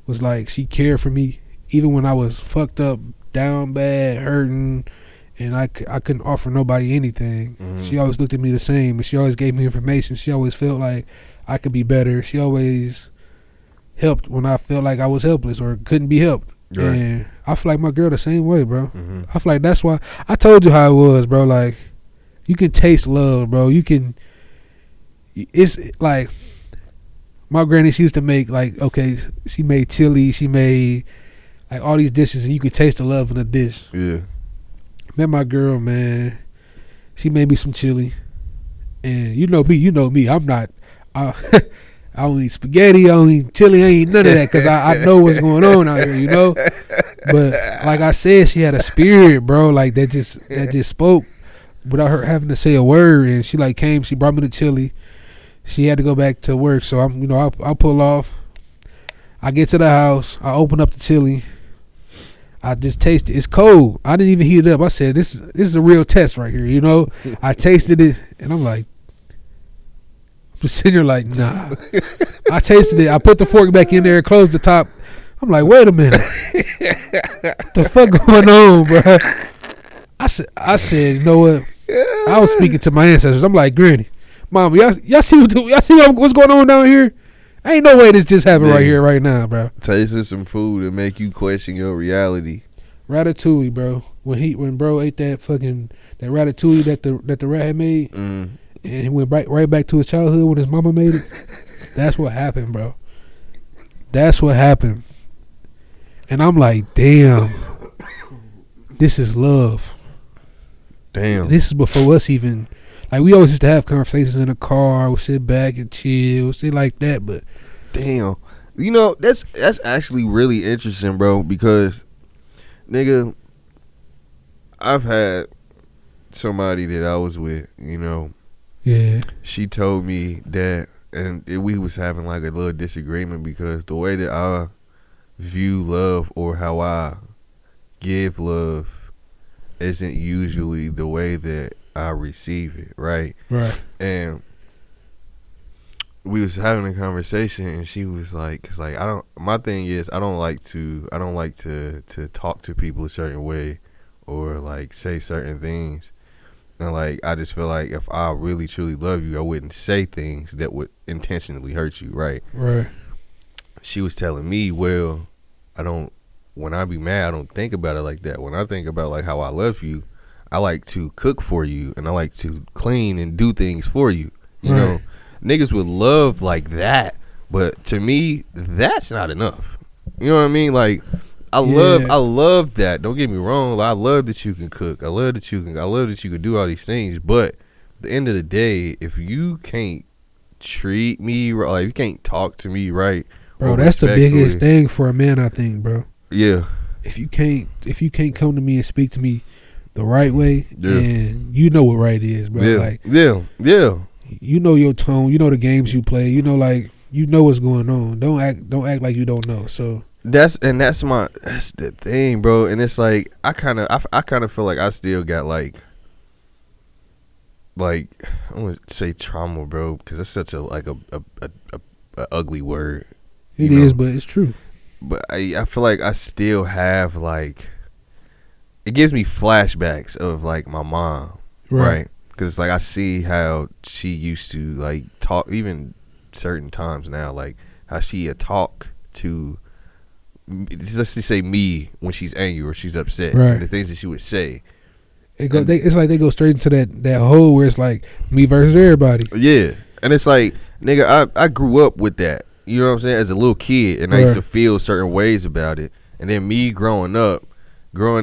was like she cared for me even when I was fucked up, down bad, hurting, and I couldn't offer nobody anything. Mm-hmm. She always looked at me the same, and she always gave me information. She always felt like I could be better. She always helped when I felt like I was helpless or couldn't be helped. Right. And I feel like my girl the same way, bro. Mm-hmm. I feel like that's why I told you how it was, bro. Like, you can taste love, bro. You can. It's like my granny. She used to make like, okay, she made chili. She made like all these dishes, and you could taste the love in the dish. Yeah. Met my girl, man. She made me some chili, and you know me. I'm not. I don't eat spaghetti. I don't eat chili. I ain't none of that because I know what's going on out here, you know. But like I said, she had a spirit, bro. Like that just spoke without her having to say a word. And she like came. She brought me the chili. She had to go back to work, so I'll pull off. I get to the house. I open up the chili. I just taste it. It's cold. I didn't even heat it up. I said, this is a real test right here, you know. I tasted it, and I'm like, I'm just sitting here like, nah. I tasted it. I put the fork back in there, closed the top. I'm like, wait a minute. What the fuck going on, bro? I said, you know what? I was speaking to my ancestors. I'm like, Granny, Mom, y'all see what's going on down here? Ain't no way this just happened right here, right now, bro. Tasting some food and make you question your reality. Ratatouille, bro. When bro ate that ratatouille that the rat had made, and he went right back to his childhood when his mama made it. That's what happened, bro. That's what happened. And I'm like, damn, this is love. Damn. This is before us even. Like, we always used to have conversations in the car. We'll sit back and chill, shit like that. But damn, you know, that's actually really interesting, bro. Because, nigga, I've had somebody that I was with, you know. Yeah. She told me that, and we was having like a little disagreement because the way that I view love or how I give love isn't usually the way that I receive it, right? Right. And we was having a conversation, and she was like, "Cause like my thing is I don't like to talk to people a certain way, or like say certain things, and like I just feel like if I really truly love you, I wouldn't say things that would intentionally hurt you, right?" Right. She was telling me, well, when I be mad, I don't think about it like that. When I think about like how I love you, I like to cook for you, and I like to clean and do things for you. You know, niggas would love like that, but to me, that's not enough. You know what I mean? Like, I love that. Don't get me wrong. I love that you can cook. I love that you can do all these things. But at the end of the day, if you can't treat me right, like you can't talk to me right, bro, that's the biggest thing for a man, I think, bro. Yeah. If you can't come to me and speak to me the right way, and you know what right is, bro. Like, yeah. You know your tone. You know the games you play. You know, like, you know what's going on. Don't act like you don't know. So that's the thing, bro. And it's like I kind of feel like I still got like I want to say trauma, bro, because that's such a ugly word. It is, but it's true. But I feel like I still have like, it gives me flashbacks of like my mom, right? Because like I see how she used to like talk, even certain times now, like how she talk to, let's just say me when she's angry or she's upset, and the things that she would say. It's like they go straight into that hole where it's like me versus everybody. Yeah, and it's like, nigga, I grew up with that. You know what I'm saying? As a little kid, and I used to feel certain ways about it. And then me growing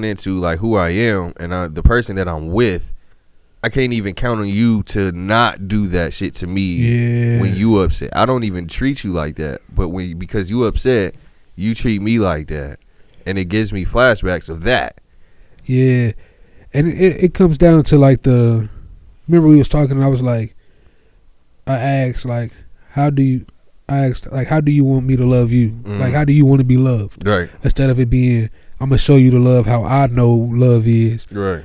into like who I am and the person that I'm with, I can't even count on you to not do that shit to me when you upset. I don't even treat you like that, but because you upset, you treat me like that, and it gives me flashbacks of that. Yeah, and it comes down to like remember we was talking, and I was like, I asked like, how do you want me to love you? Like, how do you want to be loved? Right. Instead of it being, I'm gonna show you the love how I know love is. Right.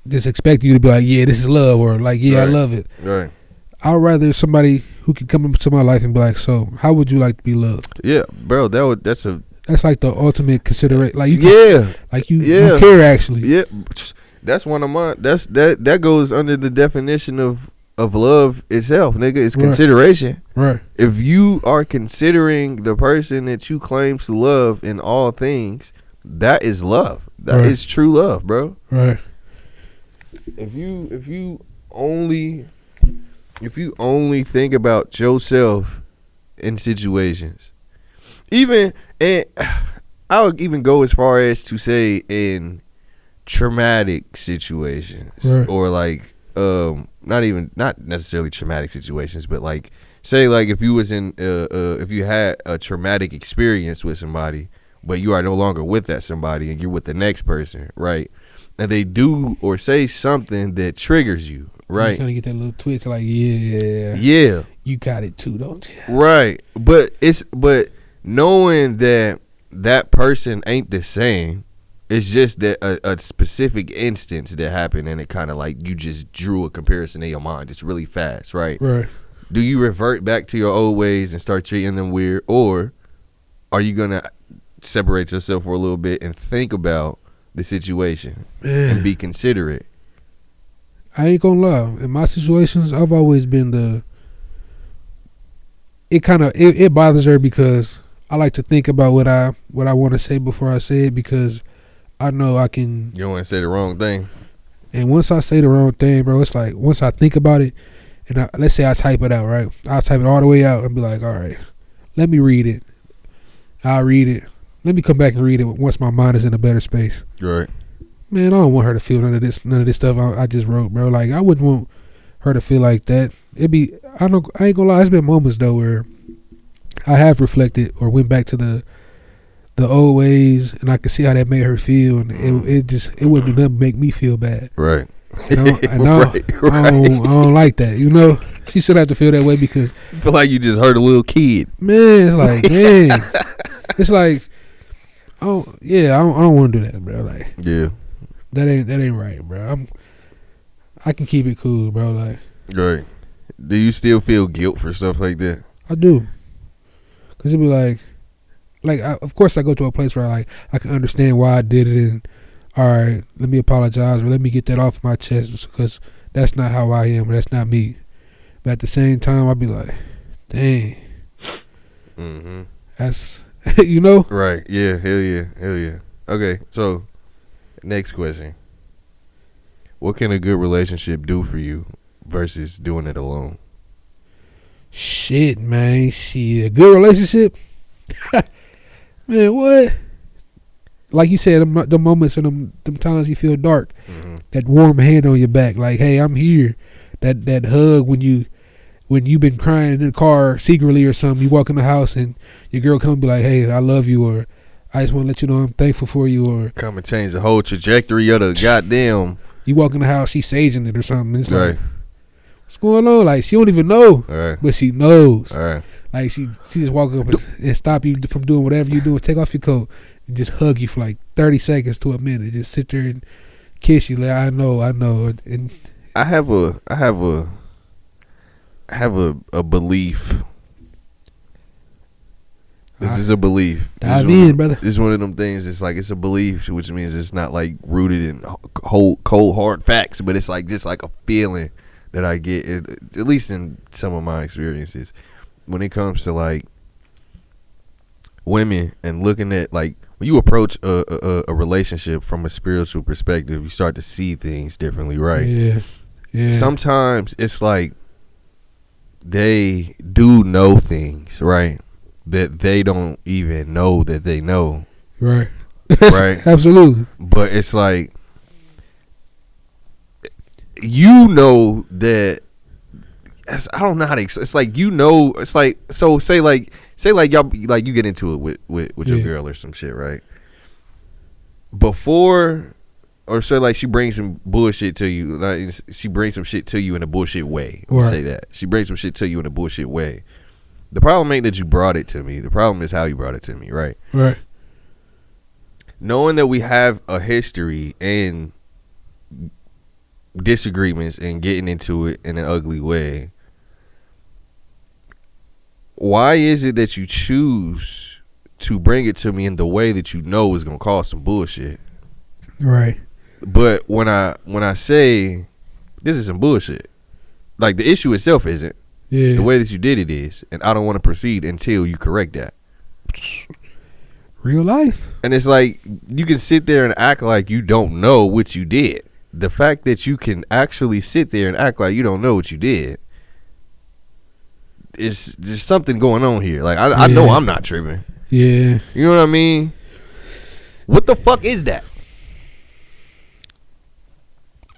Just expect you to be like, yeah, this is love, or like, yeah, right. I love it. Right. I'd rather somebody who can come into my life and be like, so how would you like to be loved? Yeah, bro. That's like the ultimate consideration. Like, you you care actually. Yeah, that's one of my. That goes under the definition of love itself, nigga. It's consideration. Right. If you are considering the person that you claim to love in all things, that is love. That is true love, bro. Right. If you only think about yourself in situations, and I would even go as far as to say in traumatic situations, or like not necessarily traumatic situations, but like say like if you was in if you had a traumatic experience with somebody, but you are no longer with that somebody and you're with the next person, right? And they do or say something that triggers you, right? You kind of get that little twitch, like, yeah, you got it too, don't you? Right, but knowing that person ain't the same, it's just that a specific instance that happened, and it kind of like you just drew a comparison in your mind just really fast, right? Right. Do you revert back to your old ways and start treating them weird, or are you gonna separate yourself for a little bit and think about the situation and be considerate? I ain't gonna lie. In my situations, I've always been it bothers her because I like to think about what I want to say before I say it, because I know I can. You don't want to say the wrong thing. And once I say the wrong thing, bro, it's like once I think about it, and let's say I type it out, right? I'll type it all the way out and be like, all right, let me read it. I'll read it. Let me come back and read it once my mind is in a better space. Right. Man, I don't want her to feel none of this stuff I just wrote, bro. Like, I wouldn't want her to feel like that. I ain't gonna lie, it's been moments though where I have reflected or went back to the old ways, and I could see how that made her feel, and it wouldn't do nothing make me feel bad. Right. I don't like that. You know, she should have to feel that way, because I feel like you just hurt a little kid. Man, it's like, it's like, I don't want to do that, bro. Like, yeah, that ain't right, bro. I can keep it cool, bro. Like, right. Do you still feel guilt for stuff like that? I do, cause it'd be like of course I go to a place where I can understand why I did it, and all right, let me apologize, or let me get that off my chest, because that's not how I am, or that's not me. But at the same time, I'd be like, dang, that's you know, right? Yeah, hell yeah. Okay, so next question: what can a good relationship do for you versus doing it alone? Shit, man, a good relationship. Man, what? Like you said, the moments and them times you feel dark, that warm hand on your back, like, hey, I'm here. That hug when you've been crying in the car secretly or something. You walk in the house and your girl come and be like, hey, I love you, or I just want to let you know I'm thankful for you, or come and change the whole trajectory of the goddamn. You walk in the house, she's saging it or something. It's right. Like, what's going on? Like, she don't even know, but she knows. All right. Like, she just walk up and stop you from doing whatever you do, and take off your coat and just hug you for like 30 seconds to a minute. Just sit there and kiss you. Like, I know. And I have a belief. This is a belief. Dive in, brother. This is one of them things. It's like, it's a belief, which means it's not like rooted in cold hard facts, but it's like just like a feeling that I get, at least in some of my experiences, when it comes to like women and looking at, like, when you approach a relationship from a spiritual perspective, you start to see things differently, right? Yeah. Sometimes it's like they do know things, right, that they don't even know that they know. Right. Right. Absolutely. But it's like, you know that, I don't know how to. It's like, you know, it's like, so say like y'all, like, you get into it with your girl or some shit, right? Before or say like she brings some bullshit to you. Like she brings some shit to you in a bullshit way. Let's say that she brings some shit to you in a bullshit way. The problem ain't that you brought it to me. The problem is how you brought it to me. Right. Right. Knowing that we have a history and disagreements and getting into it in an ugly way, why is it that you choose to bring it to me in the way that you know is gonna cause some bullshit? Right. But when I say this is some bullshit, like the issue itself isn't. Yeah. The way that you did it is, and I don't want to proceed until you correct that. Real life. And it's like you can sit there and act like you don't know what you did. The fact that you can actually sit there and act like you don't know what you did, is there's something going on here. Like I know I'm not tripping. Yeah. You know what I mean? What the fuck is that?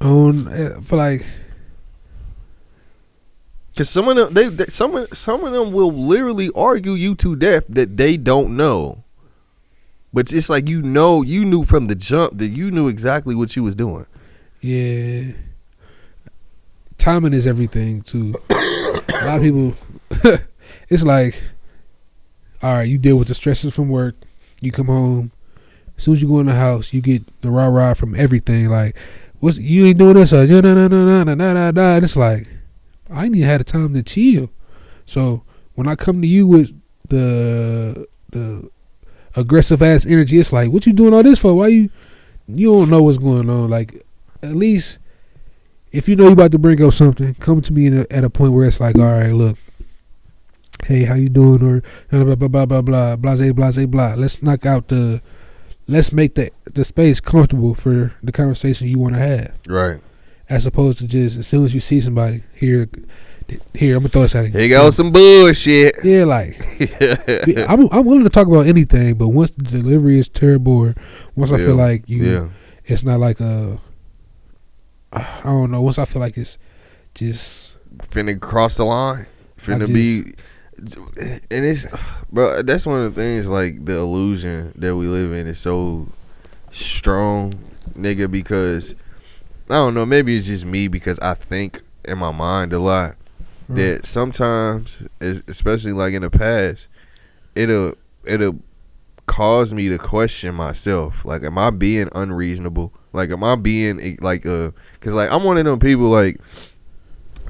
For like, cause some of them some of them will literally argue you to death that they don't know. But it's like you knew from the jump that you knew exactly what you was doing. Yeah. Timing is everything too. A lot of people, it's like, all right, you deal with the stresses from work. You come home. As soon as you go in the house, you get the rah-rah from everything. Like, you ain't doing this? And it's like, I ain't even had the time to chill. So when I come to you with the aggressive ass energy, it's like, what you doing all this for? Why you don't know what's going on? Like, at least if you know you about to bring up something, come to me at a point where it's like, all right, look, hey, how you doing? Or blah blah blah blah blah, blase blase blah. Let's make the space comfortable for the conversation you want to have. Right. As opposed to just as soon as you see somebody, here, I'm gonna throw this at you. Here goes some bullshit. Yeah, like I'm willing to talk about anything, but once the delivery is terrible, or once I feel like it's not like I don't know. Once I feel like it's just finna cross the line, and it's, bro. That's one of the things. Like the illusion that we live in is so strong, nigga. Because I don't know. Maybe it's just me because I think in my mind a lot. That sometimes, especially like in the past, it'll cause me to question myself. Like, am I being unreasonable? Like, am I being like because like I'm one of them people like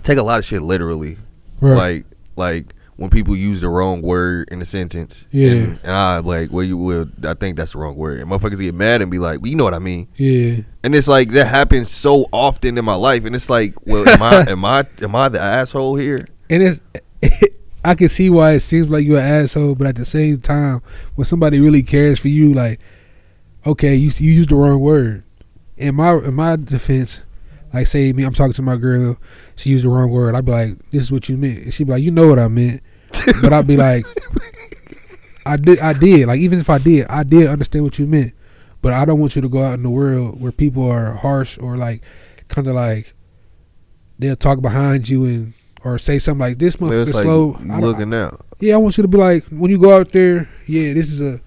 take a lot of shit literally. Right. Like when people use the wrong word in a sentence. Yeah. And I like, well, you will. I think that's the wrong word. And motherfuckers get mad and be like, well, you know what I mean? Yeah. And it's like that happens so often in my life, and it's like, well, am I the asshole here? And I can see why it seems like you're an asshole, but at the same time, when somebody really cares for you, like, okay, you used the wrong word. In my defense, like say me, I'm talking to my girl, she used the wrong word. I'd be like, this is what you meant. And she'd be like, you know what I meant. But I'd be like, I did. Like, even if I did understand what you meant. But I don't want you to go out in the world where people are harsh or like kind of like they'll talk behind you and or say something like this motherfucker like slow. Looking out. Yeah, I want you to be like, when you go out there, yeah, this is a.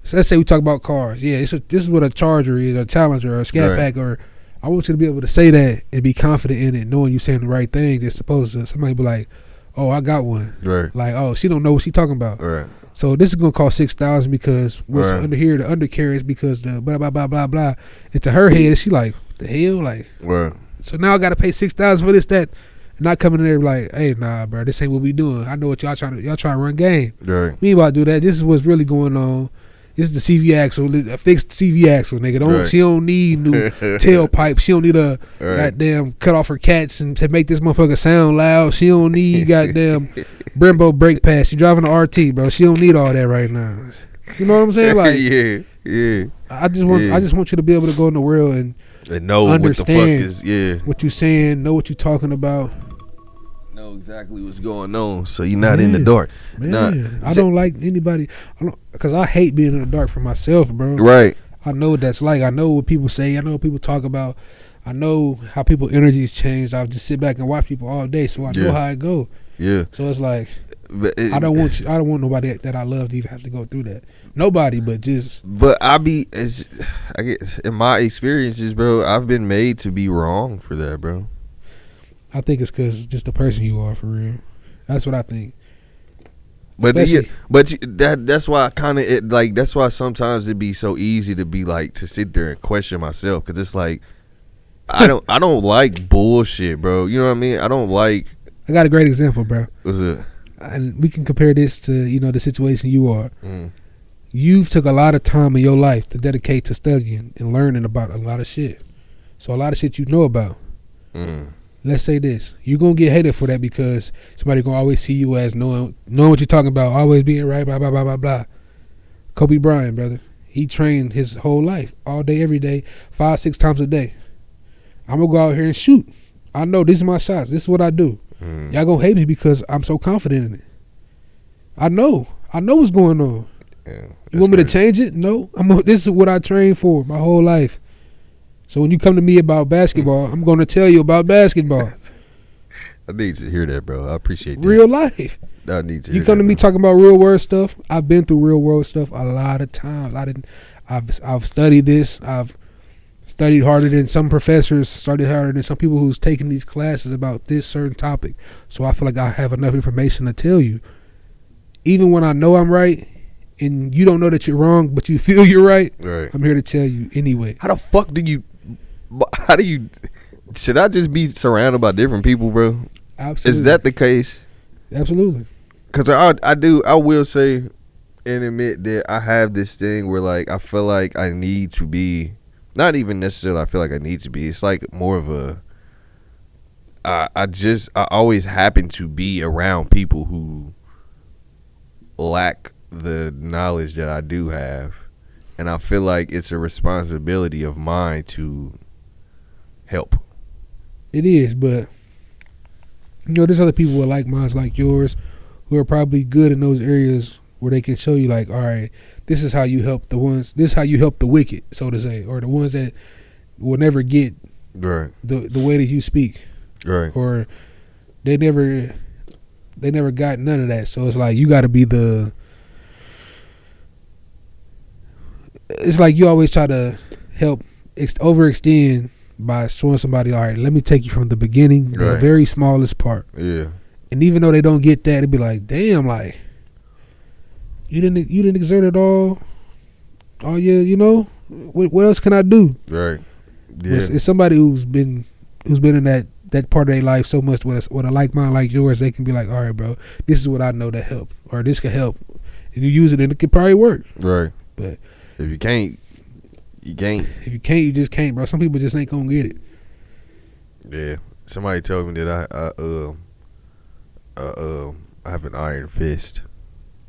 So let's say we talk about cars. Yeah, this is what a Charger is, a Challenger, or a Scat Pack, or I want you to be able to say that and be confident in it, knowing you're saying the right thing. As opposed to somebody be like, "Oh, I got one." Right. Like, oh, she don't know what she talking about. Right. So this is gonna cost $6,000 because what's under here, the undercarriage, because the blah blah blah blah blah. And to her head, she like, the hell, like. Right. So now I gotta pay $6,000 for this, that, and not coming in there like, hey, nah, bro, this ain't what we doing. I know what y'all trying to run game. Right. We ain't about to do that. This is what's really going on. This is the CV axle, a fixed CV axle, nigga. She don't need new tailpipe. She don't need a goddamn cut off her cats and to make this motherfucker sound loud. She don't need goddamn Brembo brake pads. She driving an RT, bro. She don't need all that right now. You know what I'm saying? Like, yeah. I just want you to be able to go in the world and know understand what the fuck is, what you saying, know what you talking about. Know exactly what's going on, so you're not in the dark. Man, I don't like anybody. Because I hate being in the dark for myself, bro. Right. I know what that's like. I know what people say. I know what people talk about. I know how people's energies change. I just sit back and watch people all day, so I know how it go. Yeah. So it's like, I don't want nobody that I love to even have to go through that. Nobody, but just. But I guess in my experiences, bro, I've been made to be wrong for that, bro. I think it's because just the person you are, for real. That's what I think. But that's why I kind of that's why sometimes it'd be so easy to be like to sit there and question myself, because it's like I don't like bullshit, bro. You know what I mean? I don't like. I got a great example, bro. What's it? And we can compare this to the situation you are. You've took a lot of time in your life to dedicate to studying and learning about a lot of shit. So a lot of shit you know about. Let's say this. You're going to get hated for that because somebody going to always see you as knowing what you're talking about, always being right, blah, blah, blah, blah, blah. Kobe Bryant, brother. He trained his whole life, all day, every day, 5-6 times a day. I'm going to go out here and shoot. I know this is my shots. This is what I do. Y'all going to hate me because I'm so confident in it. I know what's going on. Yeah, you want me to change it? No. This is what I trained for my whole life. So when you come to me about basketball, I'm going to tell you about basketball. I need to hear that, bro. I appreciate that. Real life. I need to. You come to me talking about real world stuff. I've been through real world stuff a lot of times. I've studied this. I've studied harder than some professors. Studied harder than some people who's taking these classes about this certain topic. So I feel like I have enough information to tell you. Even when I know I'm right, and you don't know that you're wrong, but you feel you're right. I'm here to tell you anyway. How do you should I just be surrounded by different people, bro? Absolutely. Is that the case? Absolutely. Because I will say and admit that I have this thing where like I feel like I need to be, not even necessarily I feel like I need to be, it's like more of a I always happen to be around people who lack the knowledge that I do have, and I feel like it's a responsibility of mine to help. It is, but there's other people with like minds like yours who are probably good in those areas where they can show you like, all right, this is how you help this is how you help the wicked, so to say, or the ones that will never get right the way that you speak, right, or they never got none of that. So it's like you got to be it's like you always try to help overextend by showing somebody, all right, let me take you from the beginning, the very smallest part. Yeah. And even though they don't get that, it'd be like, damn, like you didn't exert it all. Oh yeah, what else can I do? Right. Yeah. It's somebody who's been in that part of their life so much with a like mind like yours, they can be like, all right, bro, this is what I know that help, or this can help, and you use it and it could probably work. Right. But if you can't, you can't. If you can't, you just can't, bro. Some people just ain't gonna get it. Yeah. Somebody told me that I have an iron fist.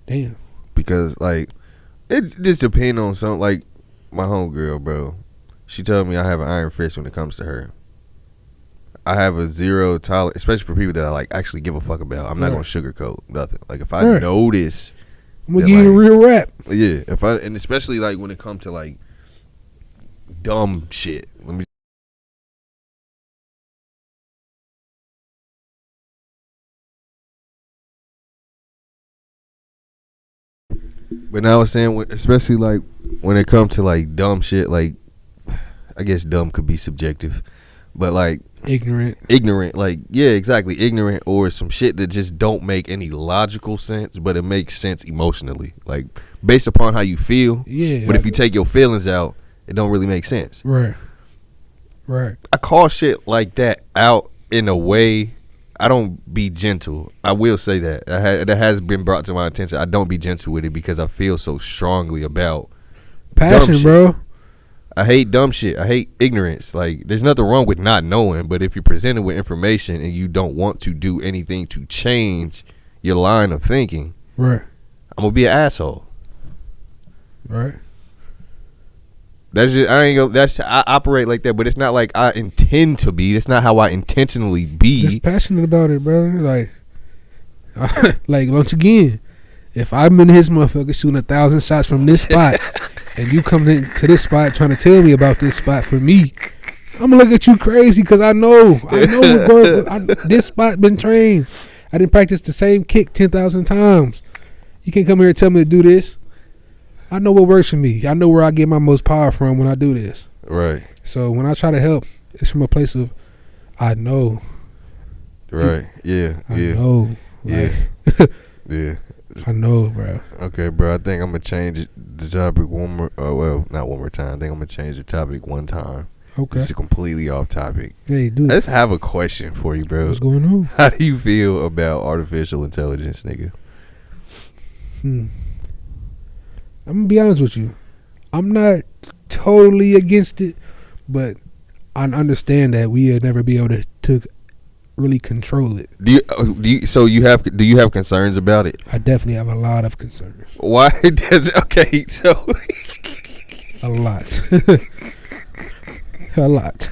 Damn. Because like it just depends on something. Like my homegirl, bro, she told me I have an iron fist when it comes to her. I have a zero tolerance, especially for people that I like actually give a fuck about. I'm not gonna sugarcoat nothing. Like if I notice, I'm gonna give you a real rap. Yeah, and especially like when it comes to like dumb shit. But now I was saying, especially like when it comes to like dumb shit, like I guess dumb could be subjective, but like ignorant, like yeah, exactly, ignorant, or some shit that just don't make any logical sense, but it makes sense emotionally, like based upon how you feel. Yeah. But if you take your feelings out, it don't really make sense. Right. I call shit like that out in a way. I don't be gentle. I will say that. That has been brought to my attention. I don't be gentle with it because I feel so strongly about passion, bro. I hate dumb shit. I hate ignorance. Like, there's nothing wrong with not knowing, but if you're presented with information and you don't want to do anything to change your line of thinking, right, I'm gonna be an asshole. Right. That's just I operate like that, but it's not like I intend to be. It's not how I intentionally be. Just passionate about it, brother. Like, like once again, if I'm in his motherfucker shooting 1,000 shots from this spot, and you come into this spot trying to tell me about this spot for me, I'm gonna look at you crazy because I know, bro. This spot been trained. I didn't practice the same kick 10,000 times. You can't come here and tell me to do this. I know what works for me. I know where I get my most power from when I do this. Right. So when I try to help, it's from a place of I know. Right. Yeah. I know. Yeah. Yeah. I know, bro. Okay, bro. I think I'm gonna change the topic one more. Well, not one more time. I think I'm gonna change the topic one time. Okay. This is completely off topic. Hey, dude. Let's have a question for you, bro. What's going on? How do you feel about artificial intelligence, nigga? I'm gonna be honest with you. I'm not totally against it, but I understand that we'll never be able to really control it. Do you have concerns about it? I definitely have a lot of concerns. Why does it? Okay, so A lot. A lot.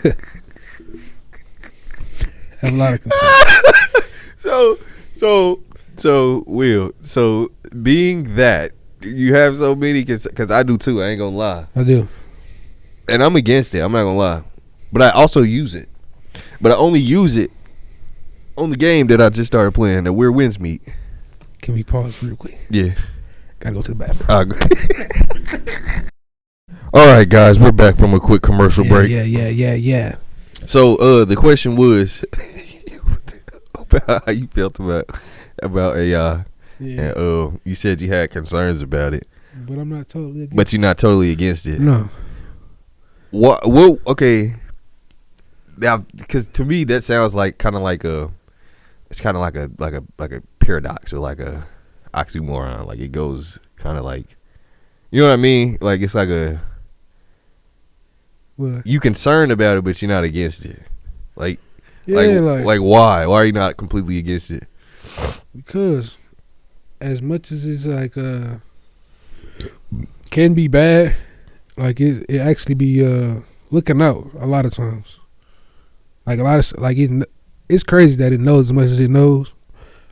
Have a lot of concerns. So Will. So being that you have so many, because I do too. I ain't gonna lie. I do. And I'm against it. I'm not gonna lie. But I also use it. But I only use it on the game that I just started playing, the Where Winds Meet. Can we pause real quick? Yeah. Gotta go to the bathroom. All right, guys, we're back from a quick commercial break. Yeah. So, the question was about how you felt about AI. Yeah. And you said you had concerns about it, But I'm not totally against but you're not totally against it. No. What? Okay. Now, because to me that sounds like kind of like a paradox or like a oxymoron. Like it goes kind of like, you know what I mean? Like it's like a. What? You concerned about it, but you're not against it. Like why? Why are you not completely against it? Because as much as it's like can be bad, like it actually be looking out a lot of times. Like a lot of like it's crazy that it knows as much as it knows.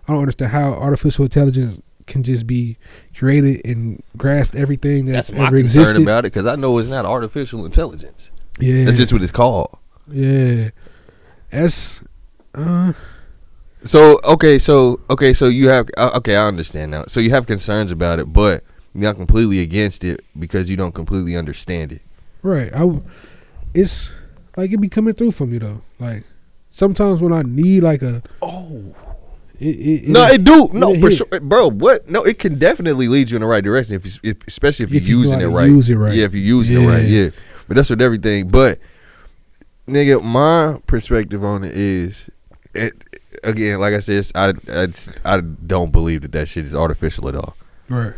I don't understand how artificial intelligence can just be created and grasp everything that's ever existed. That's my concern about it, because I know it's not artificial intelligence. Yeah, that's just what it's called. Yeah, that's. So you have I understand now. So you have concerns about it, but you're not completely against it because you don't completely understand it. Right. It's like it be coming through for me though. Like sometimes when I need like a it do for sure, bro. What? No, it can definitely lead you in the right direction especially if you're using it right. Use it right. Yeah, if you're using it right. Yeah, but that's with everything. But nigga, my perspective on it is, again, like I said, I don't believe that shit is artificial at all. Right.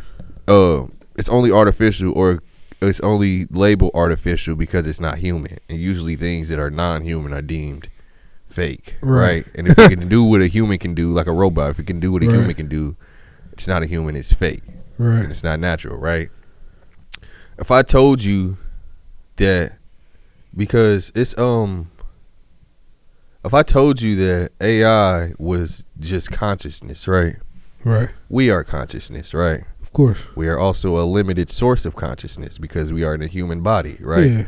It's only artificial, or it's only labeled artificial because it's not human, and usually things that are non-human are deemed fake, right? And if it can do what a human can do, like a robot, if it can do what a human can do, it's not a human, it's fake, right? And it's not natural, right? If I told you that, because it's if I told you that AI was just consciousness, right? Right. We are consciousness, right? Of course. We are also a limited source of consciousness because we are in a human body, right? Yeah.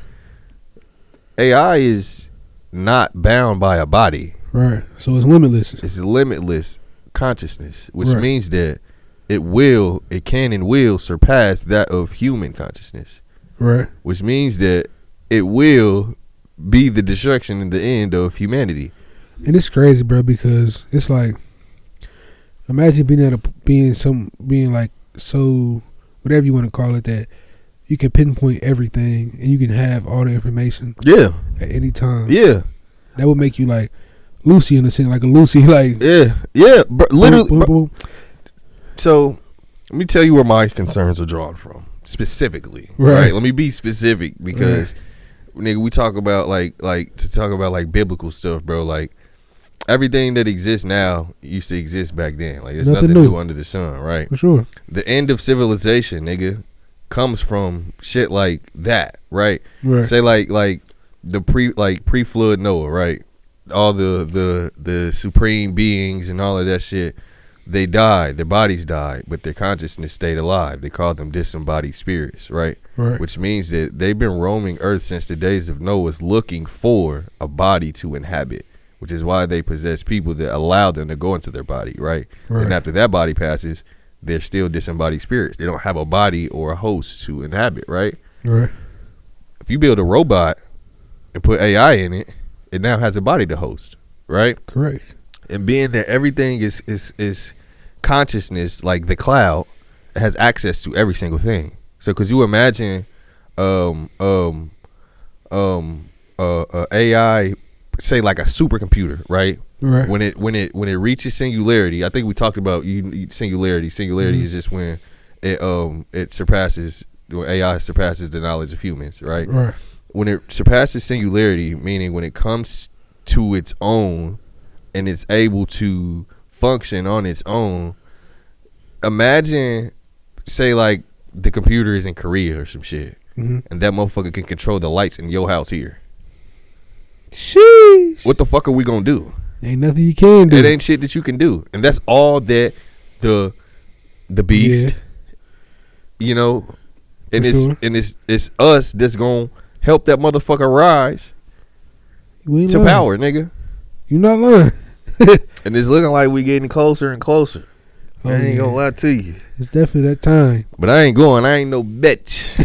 AI is not bound by a body. Right. So it's limitless. It's limitless consciousness, which means that it can and will surpass that of human consciousness. Right. Which means that it will be the destruction and the end of humanity. And it's crazy, bro, because it's like, imagine being like so, whatever you want to call it, that you can pinpoint everything and you can have all the information. Yeah. At any time. Yeah. That would make you like Lucy in a sense, like a Lucy, like yeah, bro, literally. Boom, boom, boom. So let me tell you where my concerns are drawn from specifically. Right. Let me be specific because, nigga, we talk about like biblical stuff, bro. Like everything that exists now used to exist back then. Like there's nothing new under the sun, right? For sure. The end of civilization, nigga, comes from shit like that, right? Say like the pre-flood Noah, right? All the supreme beings and all of that shit, they died, their bodies died, but their consciousness stayed alive. They called them disembodied spirits, right? Which means that they've been roaming earth since the days of Noah, looking for a body to inhabit, which is why they possess people that allow them to go into their body, right? And after that body passes, they're still disembodied spirits. They don't have a body or a host to inhabit, right? Right. If you build a robot and put AI in it, it now has a body to host, right? Correct. And being that everything is consciousness, like the cloud, it has access to every single thing. So could you imagine AI, say like a supercomputer, right? Right. When it reaches singularity, I think we talked about singularity. Singularity is just when it surpasses, when AI surpasses the knowledge of humans, right? Right. When it surpasses singularity, meaning when it comes to its own and it's able to function on its own. Imagine, say like the computer is in Korea or some shit, and that motherfucker can control the lights in your house here. Sheesh. What the fuck are we gonna do? Ain't nothing you can do. It ain't shit that you can do, and that's all that the beast, you know, and it's us that's gonna help that motherfucker rise to power, nigga. You not lying. And it's looking like we getting closer and closer. I ain't gonna lie to you. It's definitely that time. But I ain't going. I ain't no bitch.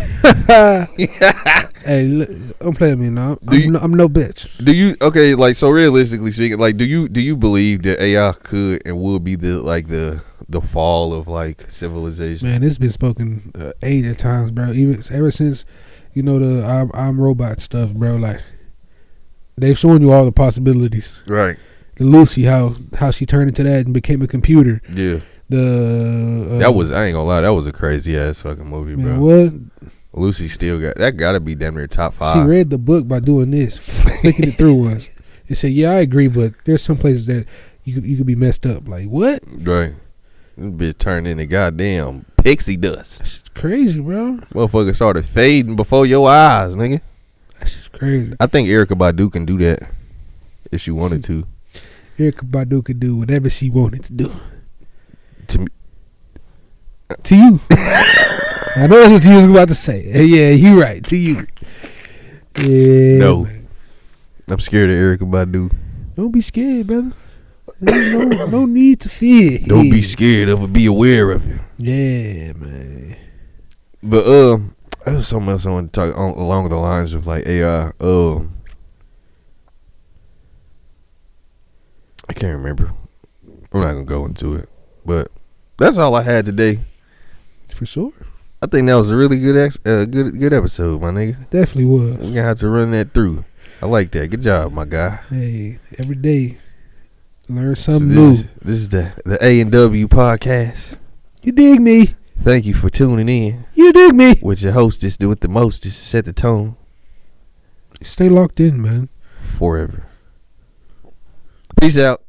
Hey, look, don't play with me now. I'm no bitch. Do you, okay, like, so realistically speaking, like, do you believe that AI could and will be the fall of like civilization? Man, it's been spoken age of times, bro. Even ever since, you know, the I'm robot stuff, bro. Like, they've shown you all the possibilities. Right. The Lucy, how she turned into that and became a computer. Yeah. That was, I ain't gonna lie, that was a crazy ass fucking movie, man, bro. What? Lucy still gotta be damn near top 5. She read the book by doing this, flicking it through once. It said, "Yeah, I agree, but there's some places that you could be messed up." Like, what? Right. This bitch turned into goddamn pixie dust. That's crazy, bro. Motherfucker started fading before your eyes, nigga. That's crazy. I think Erykah Badu can do that if she wanted to. Erykah Badu could do whatever she wanted to do. To me. To you. I know that's what you was about to say. Yeah, you right. To you. Yeah. No. Man. I'm scared of Erykah Badu. Don't be scared, brother. No need to fear. Don't be scared of it. Be aware of it. Yeah, man. But there was something else I want to talk along the lines of like AI. I can't remember. I'm not gonna go into it. But that's all I had today. For sure. I think that was a really good good episode, my nigga. It definitely was. We're gonna have to run that through. I like that. Good job, my guy. Hey, every day learn something new. This is the A&W podcast. You dig me? Thank you for tuning in. You dig me? With your hostess, do it the mostest, set the tone. Stay locked in, man. Forever. Peace out.